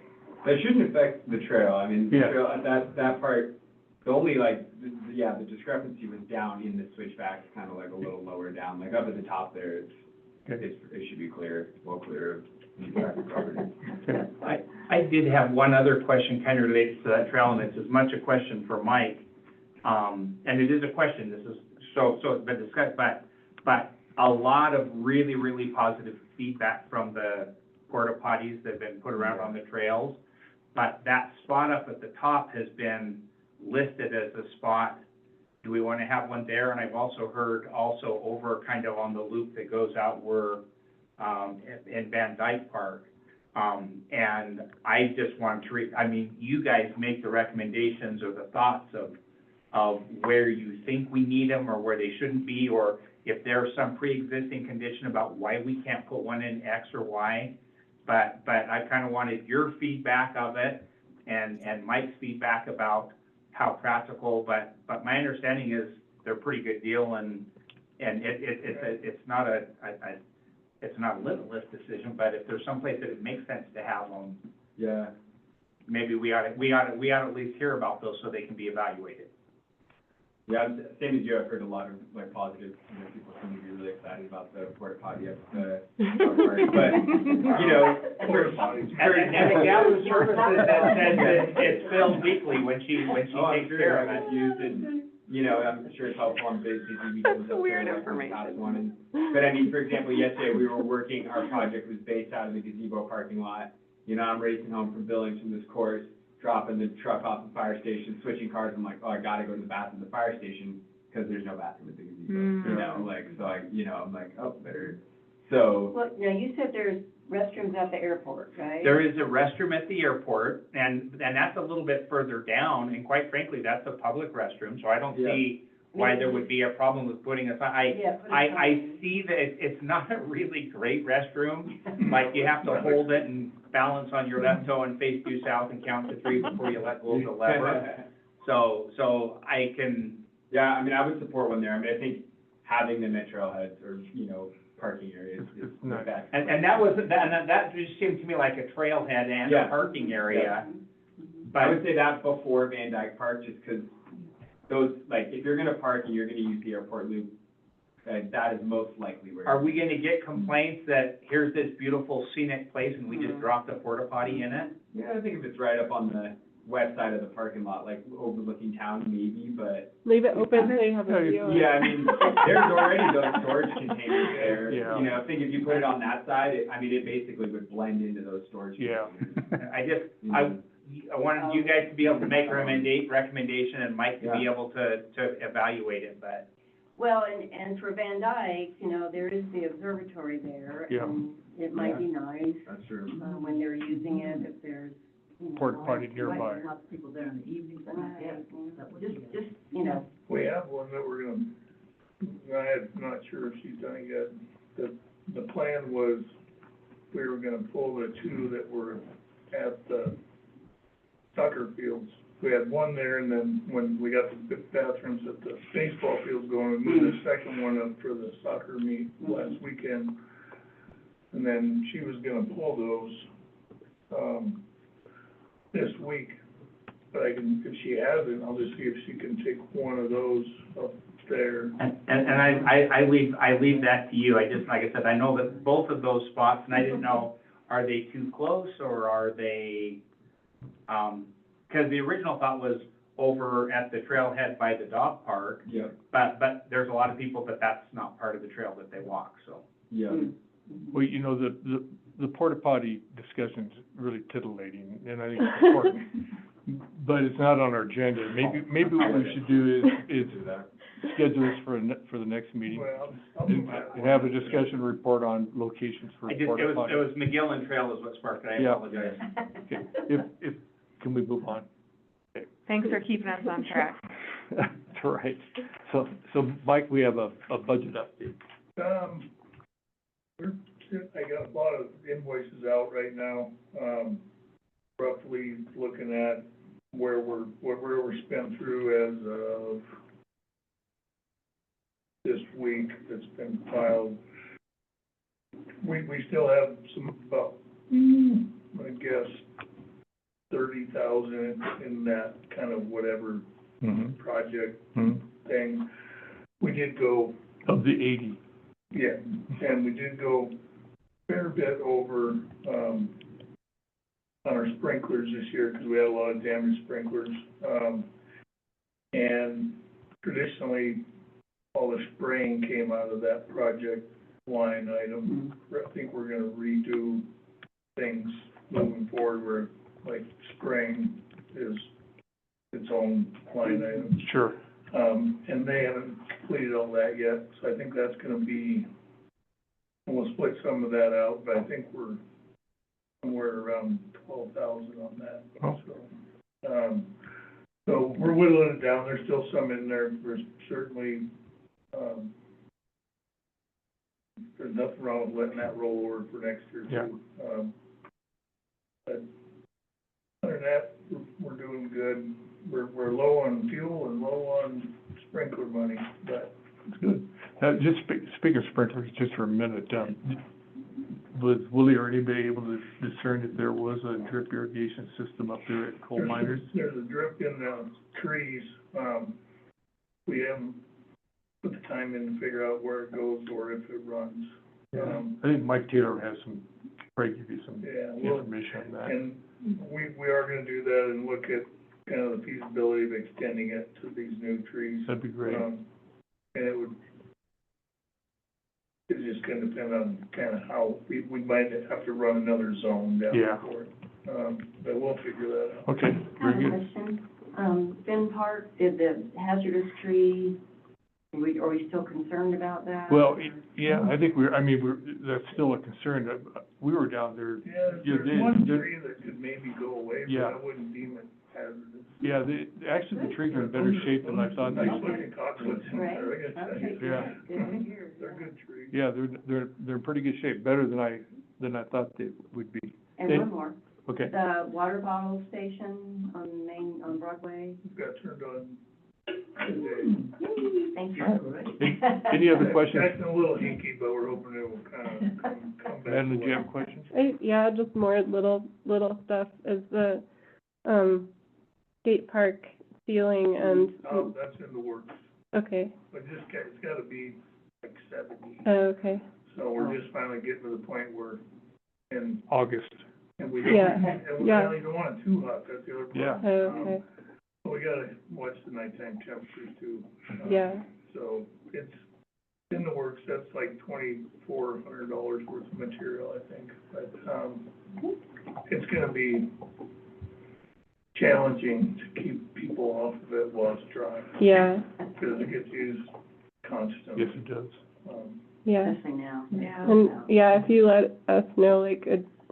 That shouldn't affect the trail, I mean, the Yeah. trail, that part, the only the discrepancy was down in the switchback, kind of like a little lower down, like up at the top there, it should be clear, well clear of any private property. I did have one other question kind of related to that trail, and it's as much a question for Mike. And it is a question, this is, so it's been discussed, but a lot of really, really positive feedback from the porta potties that have been put around on the trails. But that spot up at the top has been listed as a spot, do we want to have one there? And I've also heard over kind of on the loop that goes out where, in Van Dyke Park. And I just want to you guys make the recommendations or the thoughts of where you think we need them or where they shouldn't be, or if there's some pre-existing condition about why we can't put one in X or Y. But I kind of wanted your feedback of it and Mike's feedback about how practical, but my understanding is they're a pretty good deal, and And it's not a limitless decision, but if there's someplace that it makes sense to have them, Yeah. maybe we ought to at least hear about those so they can be evaluated. Yeah, same as you, I've heard a lot of like positive, people seem to be really excited about the porta potty at the park, but, Porta potties. And the gal who services that says that it's filled weekly when she I'm takes sure, care of I've it. used it, I'm sure it's helpful on busy weekends. That's weird up there, like, information. past one, but I mean, for example, yesterday, we were working, our project was based out of the gazebo parking lot. I'm racing home from Billings from this course, dropping the truck off the fire station, switching cars, I'm like, oh, I gotta go to the bathroom at the fire station, because there's no bathroom at the gazebo, so I'm like, oh, better, so. Well, now, you said there's restrooms at the airport, right? There is a restroom at the airport, and that's a little bit further down, and quite frankly, that's a public restroom, so I don't see why there would be a problem with putting a, I see that it's not a really great restroom, like, you have to hold it and balance on your left toe and face due south and count to 3 before you let go of the lever, so I can. Yeah, I mean, I would support one there, I mean, I think having them at trailheads or, parking areas is the best. And that just seemed to me like a trailhead and a parking area. But I would say that before Van Dyke Park, just because those, like, if you're gonna park and you're gonna use the airport loop, that is most likely where. Are we gonna get complaints that here's this beautiful scenic place and we just dropped a porta potty in it? Yeah, I think if it's right up on the west side of the parking lot, like overlooking town maybe, but. Leave it open so you have a view. Yeah, I mean, there's already those storage containers there. Yeah. I think if you put it on that side, it basically would blend into those storage containers. Yeah. I wanted you guys to be able to make a recommendation and Mike to be able to evaluate it, but. Well, and for Van Dyke, there is the observatory there, Yeah. and it might be nice, That's true. when they're using it, if there's, Porta potty nearby. Lots of people there in the evenings, just, We have one that we're gonna, I'm not sure if she's done it yet. The plan was, we were gonna pull the 2 that were at the soccer fields. We had one there, and then when we got the bathrooms at the baseball fields going, we moved the second one up for the soccer meet last weekend. And then she was gonna pull those, this week. But if she hasn't, I'll just see if she can take one of those up there. And I leave that to you. I just, like I said, I know that both of those spots, and I didn't know, are they too close or are they, because the original thought was over at the trailhead by the dog park. Yeah. But there's a lot of people that's not part of the trail that they walk, so. Yeah. Well, the porta potty discussion's really tittillating, and I think it's important. But it's not on our agenda. Maybe what we should do is schedule this for the next meeting. Well, I'll And do that. and have a discussion report on locations for It porta was potty. McGillen Trail is what sparked it, I Yeah. apologize. Okay. Can we move on? Thanks for keeping us on track. That's right. So Mike, we have a budget update. I got a lot of invoices out right now, roughly looking at where we're spent through as of this week that's been filed. We still have some, about, I guess, 30,000 in that kind of whatever project thing. We did go. Of the 80. Yeah, and we did go a fair bit over, on our sprinklers this year, because we had a lot of damaged sprinklers. And traditionally, all the spraying came out of that project line item. I think we're gonna redo things moving forward, where, like, spraying is its own line item. Sure. And they haven't completed all that yet, so I think that's gonna be, we'll split some of that out, but I think we're somewhere around 12,000 on that. Oh. So we're whittling it down, there's still some in there, there's certainly, there's nothing wrong with letting that roll over for next year too. But other than that, we're doing good. We're low on fuel and low on sprinkler money, but It's good. Speaking of sprinklers, just for a minute, was Willie or anybody able to discern if there was a drip irrigation system up there at coal miners? There's a drip in the trees, we haven't put the time in to figure out where it goes or if it runs. I think Mike Taylor has some, probably give you some Yeah, well, information on that. and we are gonna do that and look at kind of the feasibility of extending it to these new trees. That'd be great. And it's just gonna depend on kind of how, we might have to run another zone down Yeah. for it. But we'll figure that out. Okay, I have very a good. question. Finn Park, did the hazardous tree, are we still concerned about that? Well, yeah, I think that's still a concern. We were down there, Yeah, Yeah, there's one they- tree that could maybe go away, but Yeah. I wouldn't deem it hazardous. yeah, actually the trees are in better shape than I thought they Nice would. looking cottonwoods in Right, there, I gotta tell okay, you. Yeah. good to hear. They're good trees. Yeah, they're in pretty good shape, better than I thought they would be. And They- one more, Okay, the water bottle station on Broadway, Got turned on today. thank you. Any other questions? Acting a little hinky, but we're hoping it will kind of come back. Madeline, do you to have questions? Yeah, just more little stuff, is the, skate park ceiling and, Oh, that's in the works, okay, but it's gotta be like 70, okay, so we're just finally getting to the point where, and August. we Yeah, don't, yeah. you don't want it too hot, that's the other problem. Yeah. okay, But we gotta watch the nighttime temperatures too. yeah, So it's in the works, that's like $2,400 worth of material, I think, but, it's gonna be challenging to keep people off of it while it's dry, yeah, because it gets used constantly. Yes, it does. yeah. Especially now. Yeah. And, yeah, if you let us know, like,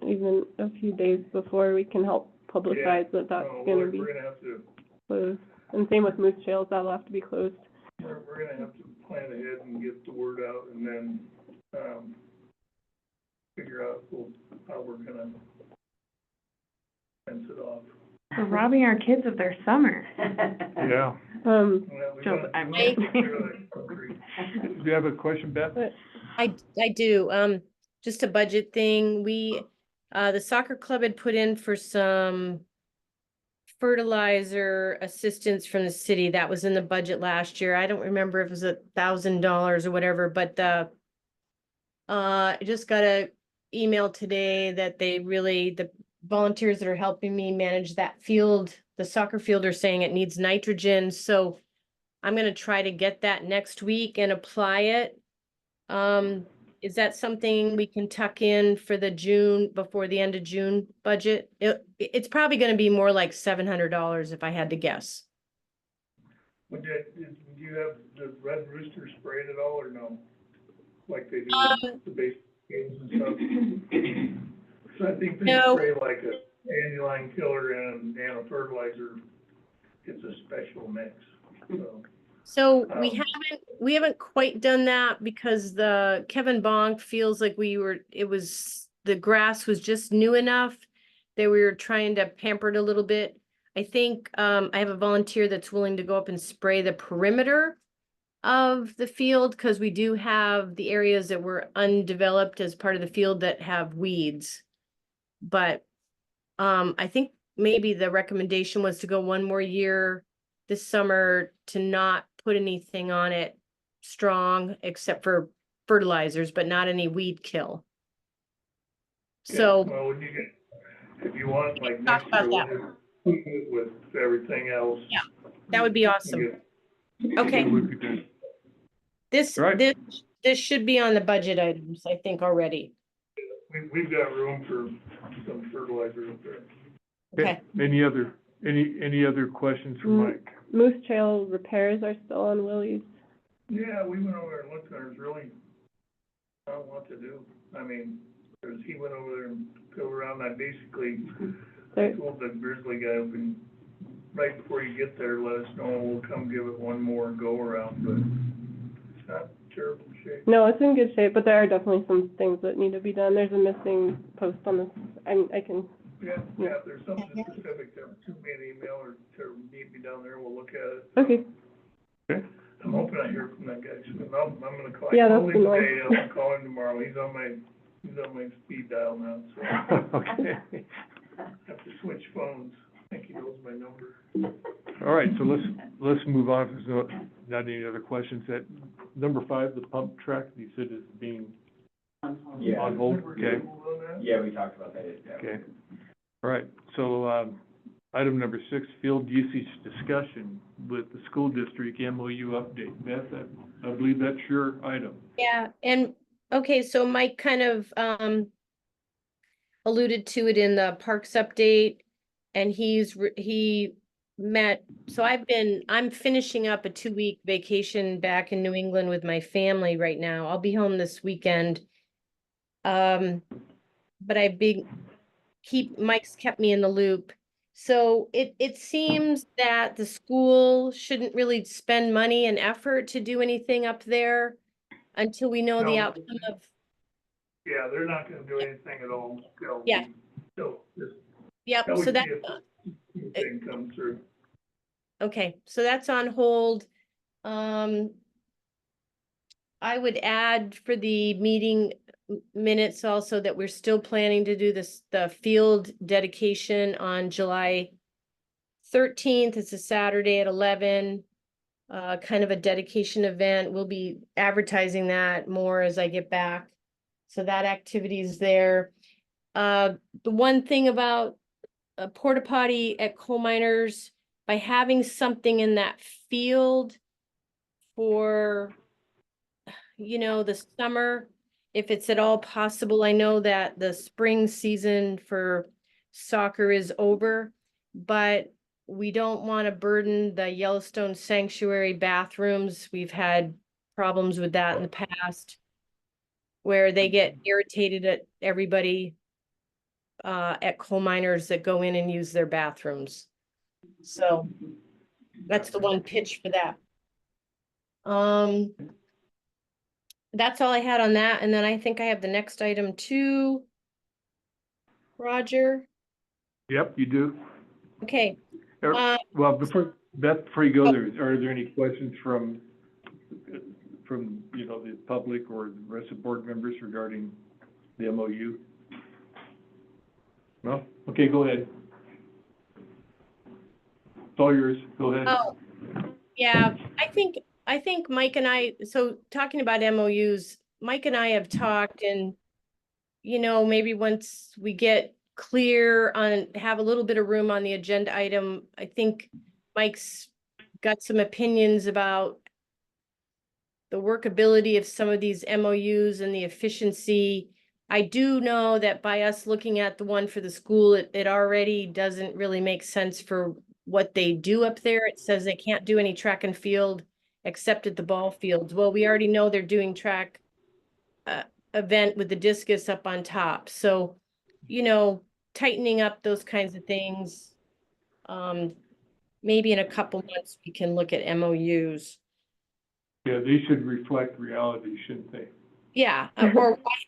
even a few days before, we can help publicize that that's So gonna we're be gonna have to, closed. And same with Moose Trails, that'll have to be closed. we're gonna have to plan ahead and get the word out, and then, figure out how we're gonna fence it off. We're robbing our kids of their summer. Yeah. Well, we Joke, gotta- I'm we gotta kidding. take care of that concrete. Do you have a question, Beth? I do, just a budget thing, the soccer club had put in for some fertilizer assistance from the city, that was in the budget last year, I don't remember if it was $1,000 or whatever, but I just got a email today that the volunteers that are helping me manage that field, the soccer field, are saying it needs nitrogen, so I'm gonna try to get that next week and apply it. Is that something we can tuck in for before the end of June budget? It's probably gonna be more like $700 if I had to guess. Would do you have the Red Rooster sprayed at all, or no? Like they do with the base games and stuff? So I think they No. spray like a dandelion killer and nano fertilizer, it's a special mix, so. So Um, we haven't quite done that because Kevin Bonk feels like the grass was just new enough that we were trying to pamper it a little bit. I think, I have a volunteer that's willing to go up and spray the perimeter of the field, because we do have the areas that were undeveloped as part of the field that have weeds. But, I think maybe the recommendation was to go one more year this summer to not put anything on it strong except for fertilizers, but not any weed kill. So, Well, when you if you want, like Talk next about year, that. we'll just put it with everything else. Yeah, that would be awesome. Yeah. Okay, That would be good. this, Right. this should be on the budget items, I think, already. We've got room for some fertilizer up there. Okay. Any other questions for Mm. Mike? Moose Trail repairs are still on Willie's. Yeah, we went over there and looked, there's really not a lot to do. I mean, he went over there and filled around, I basically There, told the Grizzly guy, right before you get there, let us know, we'll come give it one more go around, but it's not terrible shape. no, it's in good shape, but there are definitely some things that need to be done. There's a missing post on this, I can, Yeah, if there's something specific, shoot me an email or to meet me down there, we'll look at it. okay. Okay. I'm hoping I hear from that guy soon. I'm gonna call, Yeah, I that's called him annoying. today, I'll call him tomorrow. He's on my speed dial now, so Okay. I have to switch phones. I think he knows my number. All right, so let's move on. If there's not any other questions. That number 5, the pump track, you said is being Yeah. on hold, okay? Move on that? Yeah, we talked about that, yeah. Okay. All right, so, item number 6, field usage discussion with the school district MOU update. Beth, I believe that's your item. Yeah, and, okay, so Mike kind of, alluded to it in the parks update, and he met, so I'm finishing up a 2-week vacation back in New England with my family right now. I'll be home this weekend. But Mike's kept me in the loop. So it seems that the school shouldn't really spend money and effort to do anything up there until we know the No. outcome of, Yeah, they're not gonna do anything at all. Yeah. So, just, yep, that so would that, be if the thing comes through. okay, so that's on hold. I would add for the meeting minutes also that we're still planning to do the field dedication on July 13th. It's a Saturday at 11. Kind of a dedication event. We'll be advertising that more as I get back. So that activity is there. The one thing about a porta potty at coal miners, by having something in that field for, the summer, if it's at all possible, I know that the spring season for soccer is over, but we don't want to burden the Yellowstone Sanctuary bathrooms. We've had problems with that in the past, where they get irritated at everybody at coal miners that go in and use their bathrooms. So that's the one pitch for that. That's all I had on that, and then I think I have the next item too. Roger, Yep, you do. okay, Well, before you go there, are there any questions from, the public or the rest of board members regarding the MOU? No? Okay, go ahead. It's all yours. Go ahead. oh, yeah, I think Mike and I, so talking about MOUs, Mike and I have talked, and, maybe once we get clear on, have a little bit of room on the agenda item, I think Mike's got some opinions about the workability of some of these MOUs and the efficiency. I do know that by us looking at the one for the school, it already doesn't really make sense for what they do up there. It says they can't do any track and field except at the ball fields. Well, we already know they're doing track event with the discus up on top. So, tightening up those kinds of things. Maybe in a couple months, we can look at MOUs. Yeah, they should reflect reality, shouldn't they? Yeah,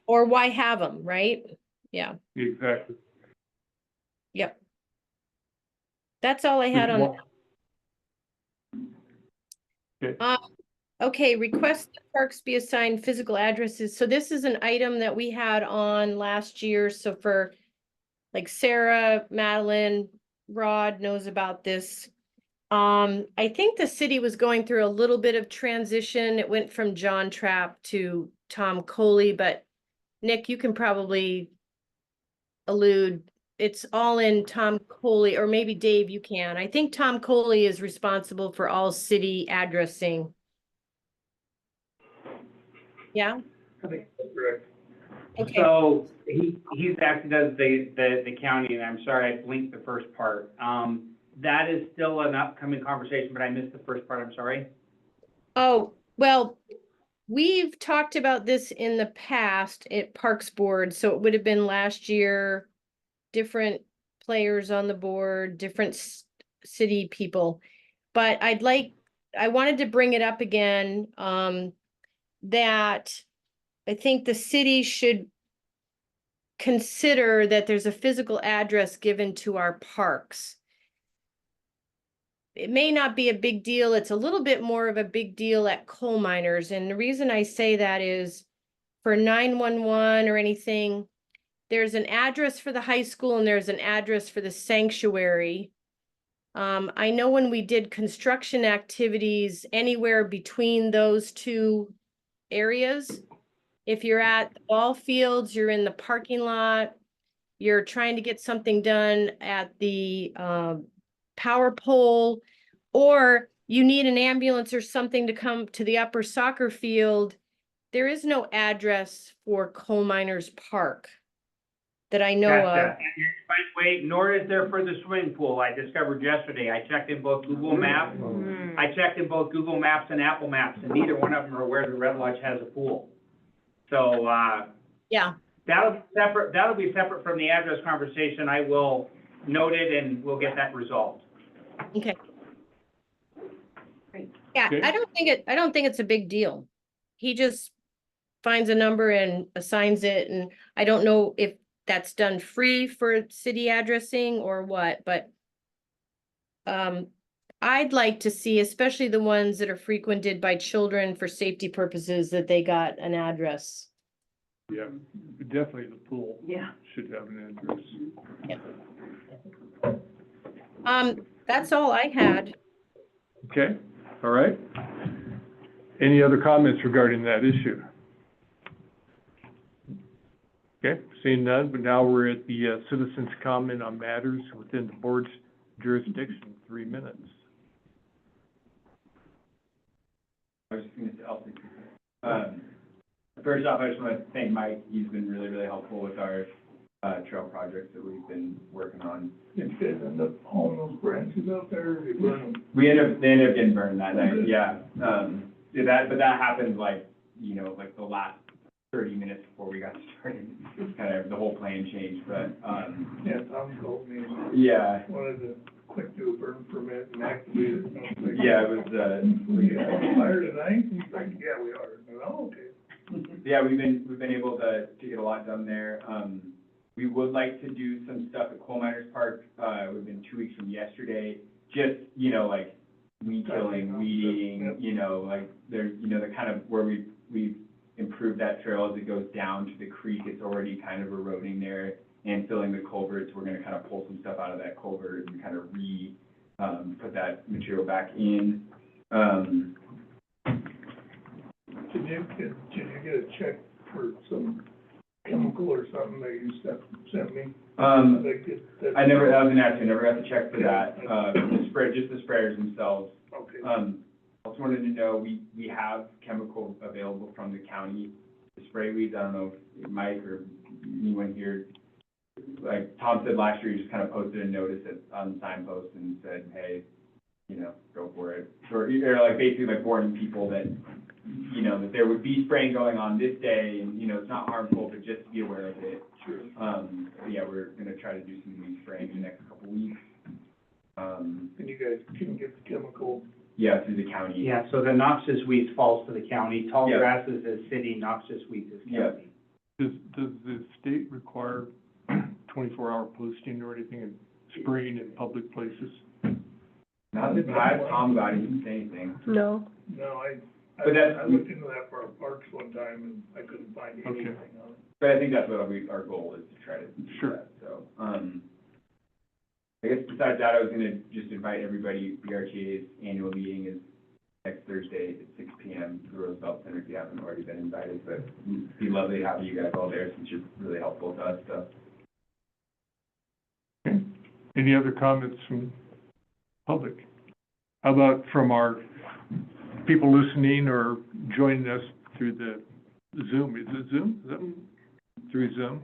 or why have them, right? Yeah, Exactly. yep. That's all I had on. Okay. Okay, request that parks be assigned physical addresses. So this is an item that we had on last year. So for like Sarah, Madeline, Rod knows about this. I think the city was going through a little bit of transition. It went from John Trapp to Tom Coley, but Nick, you can probably allude. It's all in Tom Coley, or maybe Dave, you can. I think Tom Coley is responsible for all city addressing. Yeah? I think that's correct. Okay. So he's actually does the county, and I'm sorry, I blinked the first part. That is still an upcoming conversation, but I missed the first part, I'm sorry. Oh, well, we've talked about this in the past at Parks Board, so it would have been last year, different players on the board, different city people. But I wanted to bring it up again, that I think the city should consider that there's a physical address given to our parks. it may not be a big deal. It's a little bit more of a big deal at coal miners. And the reason I say that is for 911 or anything, there's an address for the high school and there's an address for the sanctuary. I know when we did construction activities anywhere between those two areas, if you're at the ball fields, you're in the parking lot, you're trying to get something done at the power pole, or you need an ambulance or something to come to the upper soccer field, there is no address for Coal Miners Park that I know of. Gotcha. And by the way, nor is there for the swimming pool, I discovered yesterday. I checked in both Google Maps, I checked in both Google Maps and Apple Maps, and neither one of them are where the Red Lodge has a pool. So, Yeah, that'll be separate from the address conversation. I will note it and we'll get that resolved. okay. Great. Yeah, Okay. I don't think it's a big deal. He just finds a number and assigns it, and I don't know if that's done free for city addressing or what, but I'd like to see, especially the ones that are frequented by children for safety purposes, that they got an address. Yeah, definitely the pool Yeah. should have an address. That's all I had. Okay, all right. Any other comments regarding that issue? Okay, seeing none, but now we're at the citizens' comment on matters within the board's jurisdiction, 3 minutes. I was just gonna say, I'll say, first off, I just want to thank Mike. He's been really, really helpful with our trail projects that we've been working on. Did you guys end up hauling those branches out there, or you burn them? They ended up getting burned that night, yeah. But that happened like the last 30 minutes before we got started. Kind of the whole plan changed, but, Yeah, Tom called me and yeah, wanted to quick do a burn permit and activate it. And I was like, yeah, it was, We on fire tonight? He's like, yeah, we are. And I went, oh, okay. yeah, we've been able to get a lot done there. We would like to do some stuff at Coal Miners Park, within 2 weeks from yesterday, just, like weed killing, weed eating, like there, the kind of where we've improved that trail as it goes down to the creek. It's already kind of eroding there and filling the culverts. We're gonna kind of pull some stuff out of that culvert and kind of put that material back in. Can you get a check for some chemical or something that you sent me? I was never got the check for that. Just the sprayers themselves. Okay. Also wanted to know, we have chemical available from the county to spray weeds. I don't know if Mike or anyone here, like Tom said last year, he just kind of posted a notice on the signpost and said, hey, go for it. Or like basically like warning people that, that there would be spraying going on this day and, it's not harmful, but just be aware of it. Sure. Yeah, we're gonna try to do some weed spraying in the next couple weeks. And you guys can get the chemical. Yeah, through the county. Yeah, so the noxious weeds falls to the county, tall Yeah. grasses is city, noxious weeds is Yeah. county. Does the state require 24-hour posting or anything and spraying in public places? Not that Tom got it, he didn't say anything. No. No, But I looked into that for our parks one time and I couldn't find Okay. anything on it. But I think that's what our goal is, to try to do Sure. that, so, I guess besides that, I was gonna just invite everybody, BRTA's annual meeting is next Thursday at 6 p.m. at the Roosevelt Center, if you haven't already been invited, but it'd be lovely to have you guys all there, since you're really helpful to us, so. Okay. Any other comments from public? How about from our people listening or joining us through the Zoom? Is it Zoom? Is that through Zoom?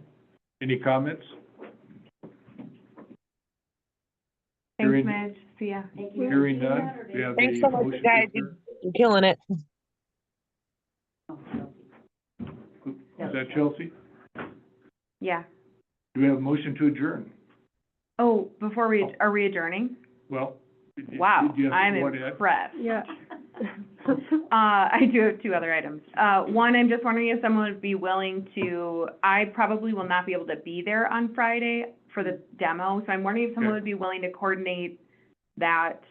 Any comments? Hearing- Thanks, Midge. See ya. Thank you. Hearing none, we have Thanks a so much, motion to guys. adjourn. You're killing it. Is that Chelsea? Yeah. Do we have a motion to adjourn? Oh, before are we adjourning? Well. Wow, do you have I'm what, Ed? impressed. Yeah. I do have two other items. One, I'm just wondering if someone would be willing to, I probably will not be able to be there on Friday for the demo, so I'm wondering if someone Okay. would be willing to coordinate that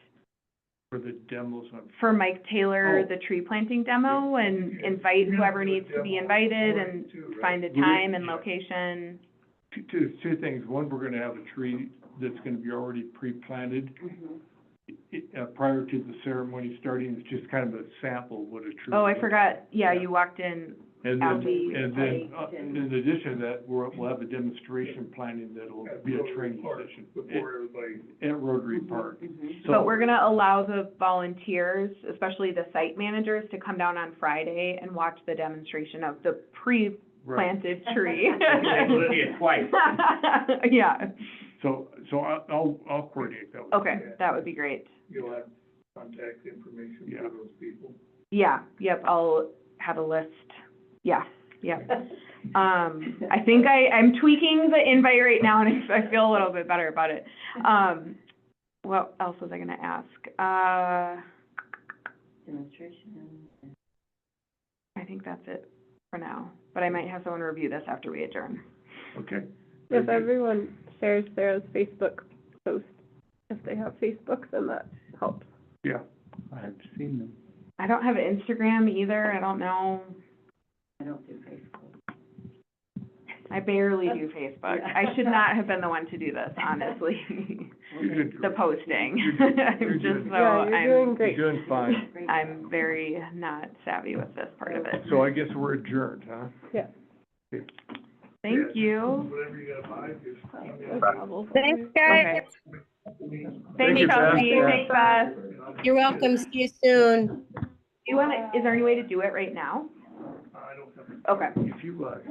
For the demos on. for Mike Taylor, Oh. the tree planting demo, and invite whoever needs to be invited and find a time and location. Two things. One, we're gonna have a tree that's gonna be already pre-planted. Prior to the ceremony starting, it's just kind of a sample of what a tree. Oh, I looks forgot, yeah, Yeah. you walked in, And Abby then, and then, Right, and- in addition to that, we'll have a demonstration planning that'll At be a Rotary training Park session Before everybody, at Rotary Park. Mhm. So- but we're gonna allow the volunteers, especially the site managers, to come down on Friday and watch the demonstration of the Right. pre-planted tree. We'll see it twice. Yeah, So I'll coordinate that with you. okay, that would be great. you'll have contact information Yeah. for those people. Yeah, yep, I'll have a list, yeah, yep. I think I'm tweaking the invite right now, and I feel a little bit better about it. What else was I gonna ask? Demonstration. I think that's it for now, but I might have someone review this after we adjourn. Okay. If everyone shares Sarah's Facebook post, if they have Facebook, then that helps. Yeah. I've seen them. I don't have Instagram either, I don't know, I don't do Facebook. I barely do Facebook. I should not have been the one to do this, honestly, You're doing the great. posting. You're I'm doing- just so, Yeah, you're doing I'm, great. You're doing fine. I'm very not savvy with this part of it. So I guess we're adjourned, huh? Yeah. Thank you. Whatever you gotta buy, just come in. Thanks, Okay. Thank Thanks, you, Chelsea. Beth. Thanks, Beth. You're welcome. See you soon. Do you wanna, is there any way to do it right now? I don't have. Okay. If you like.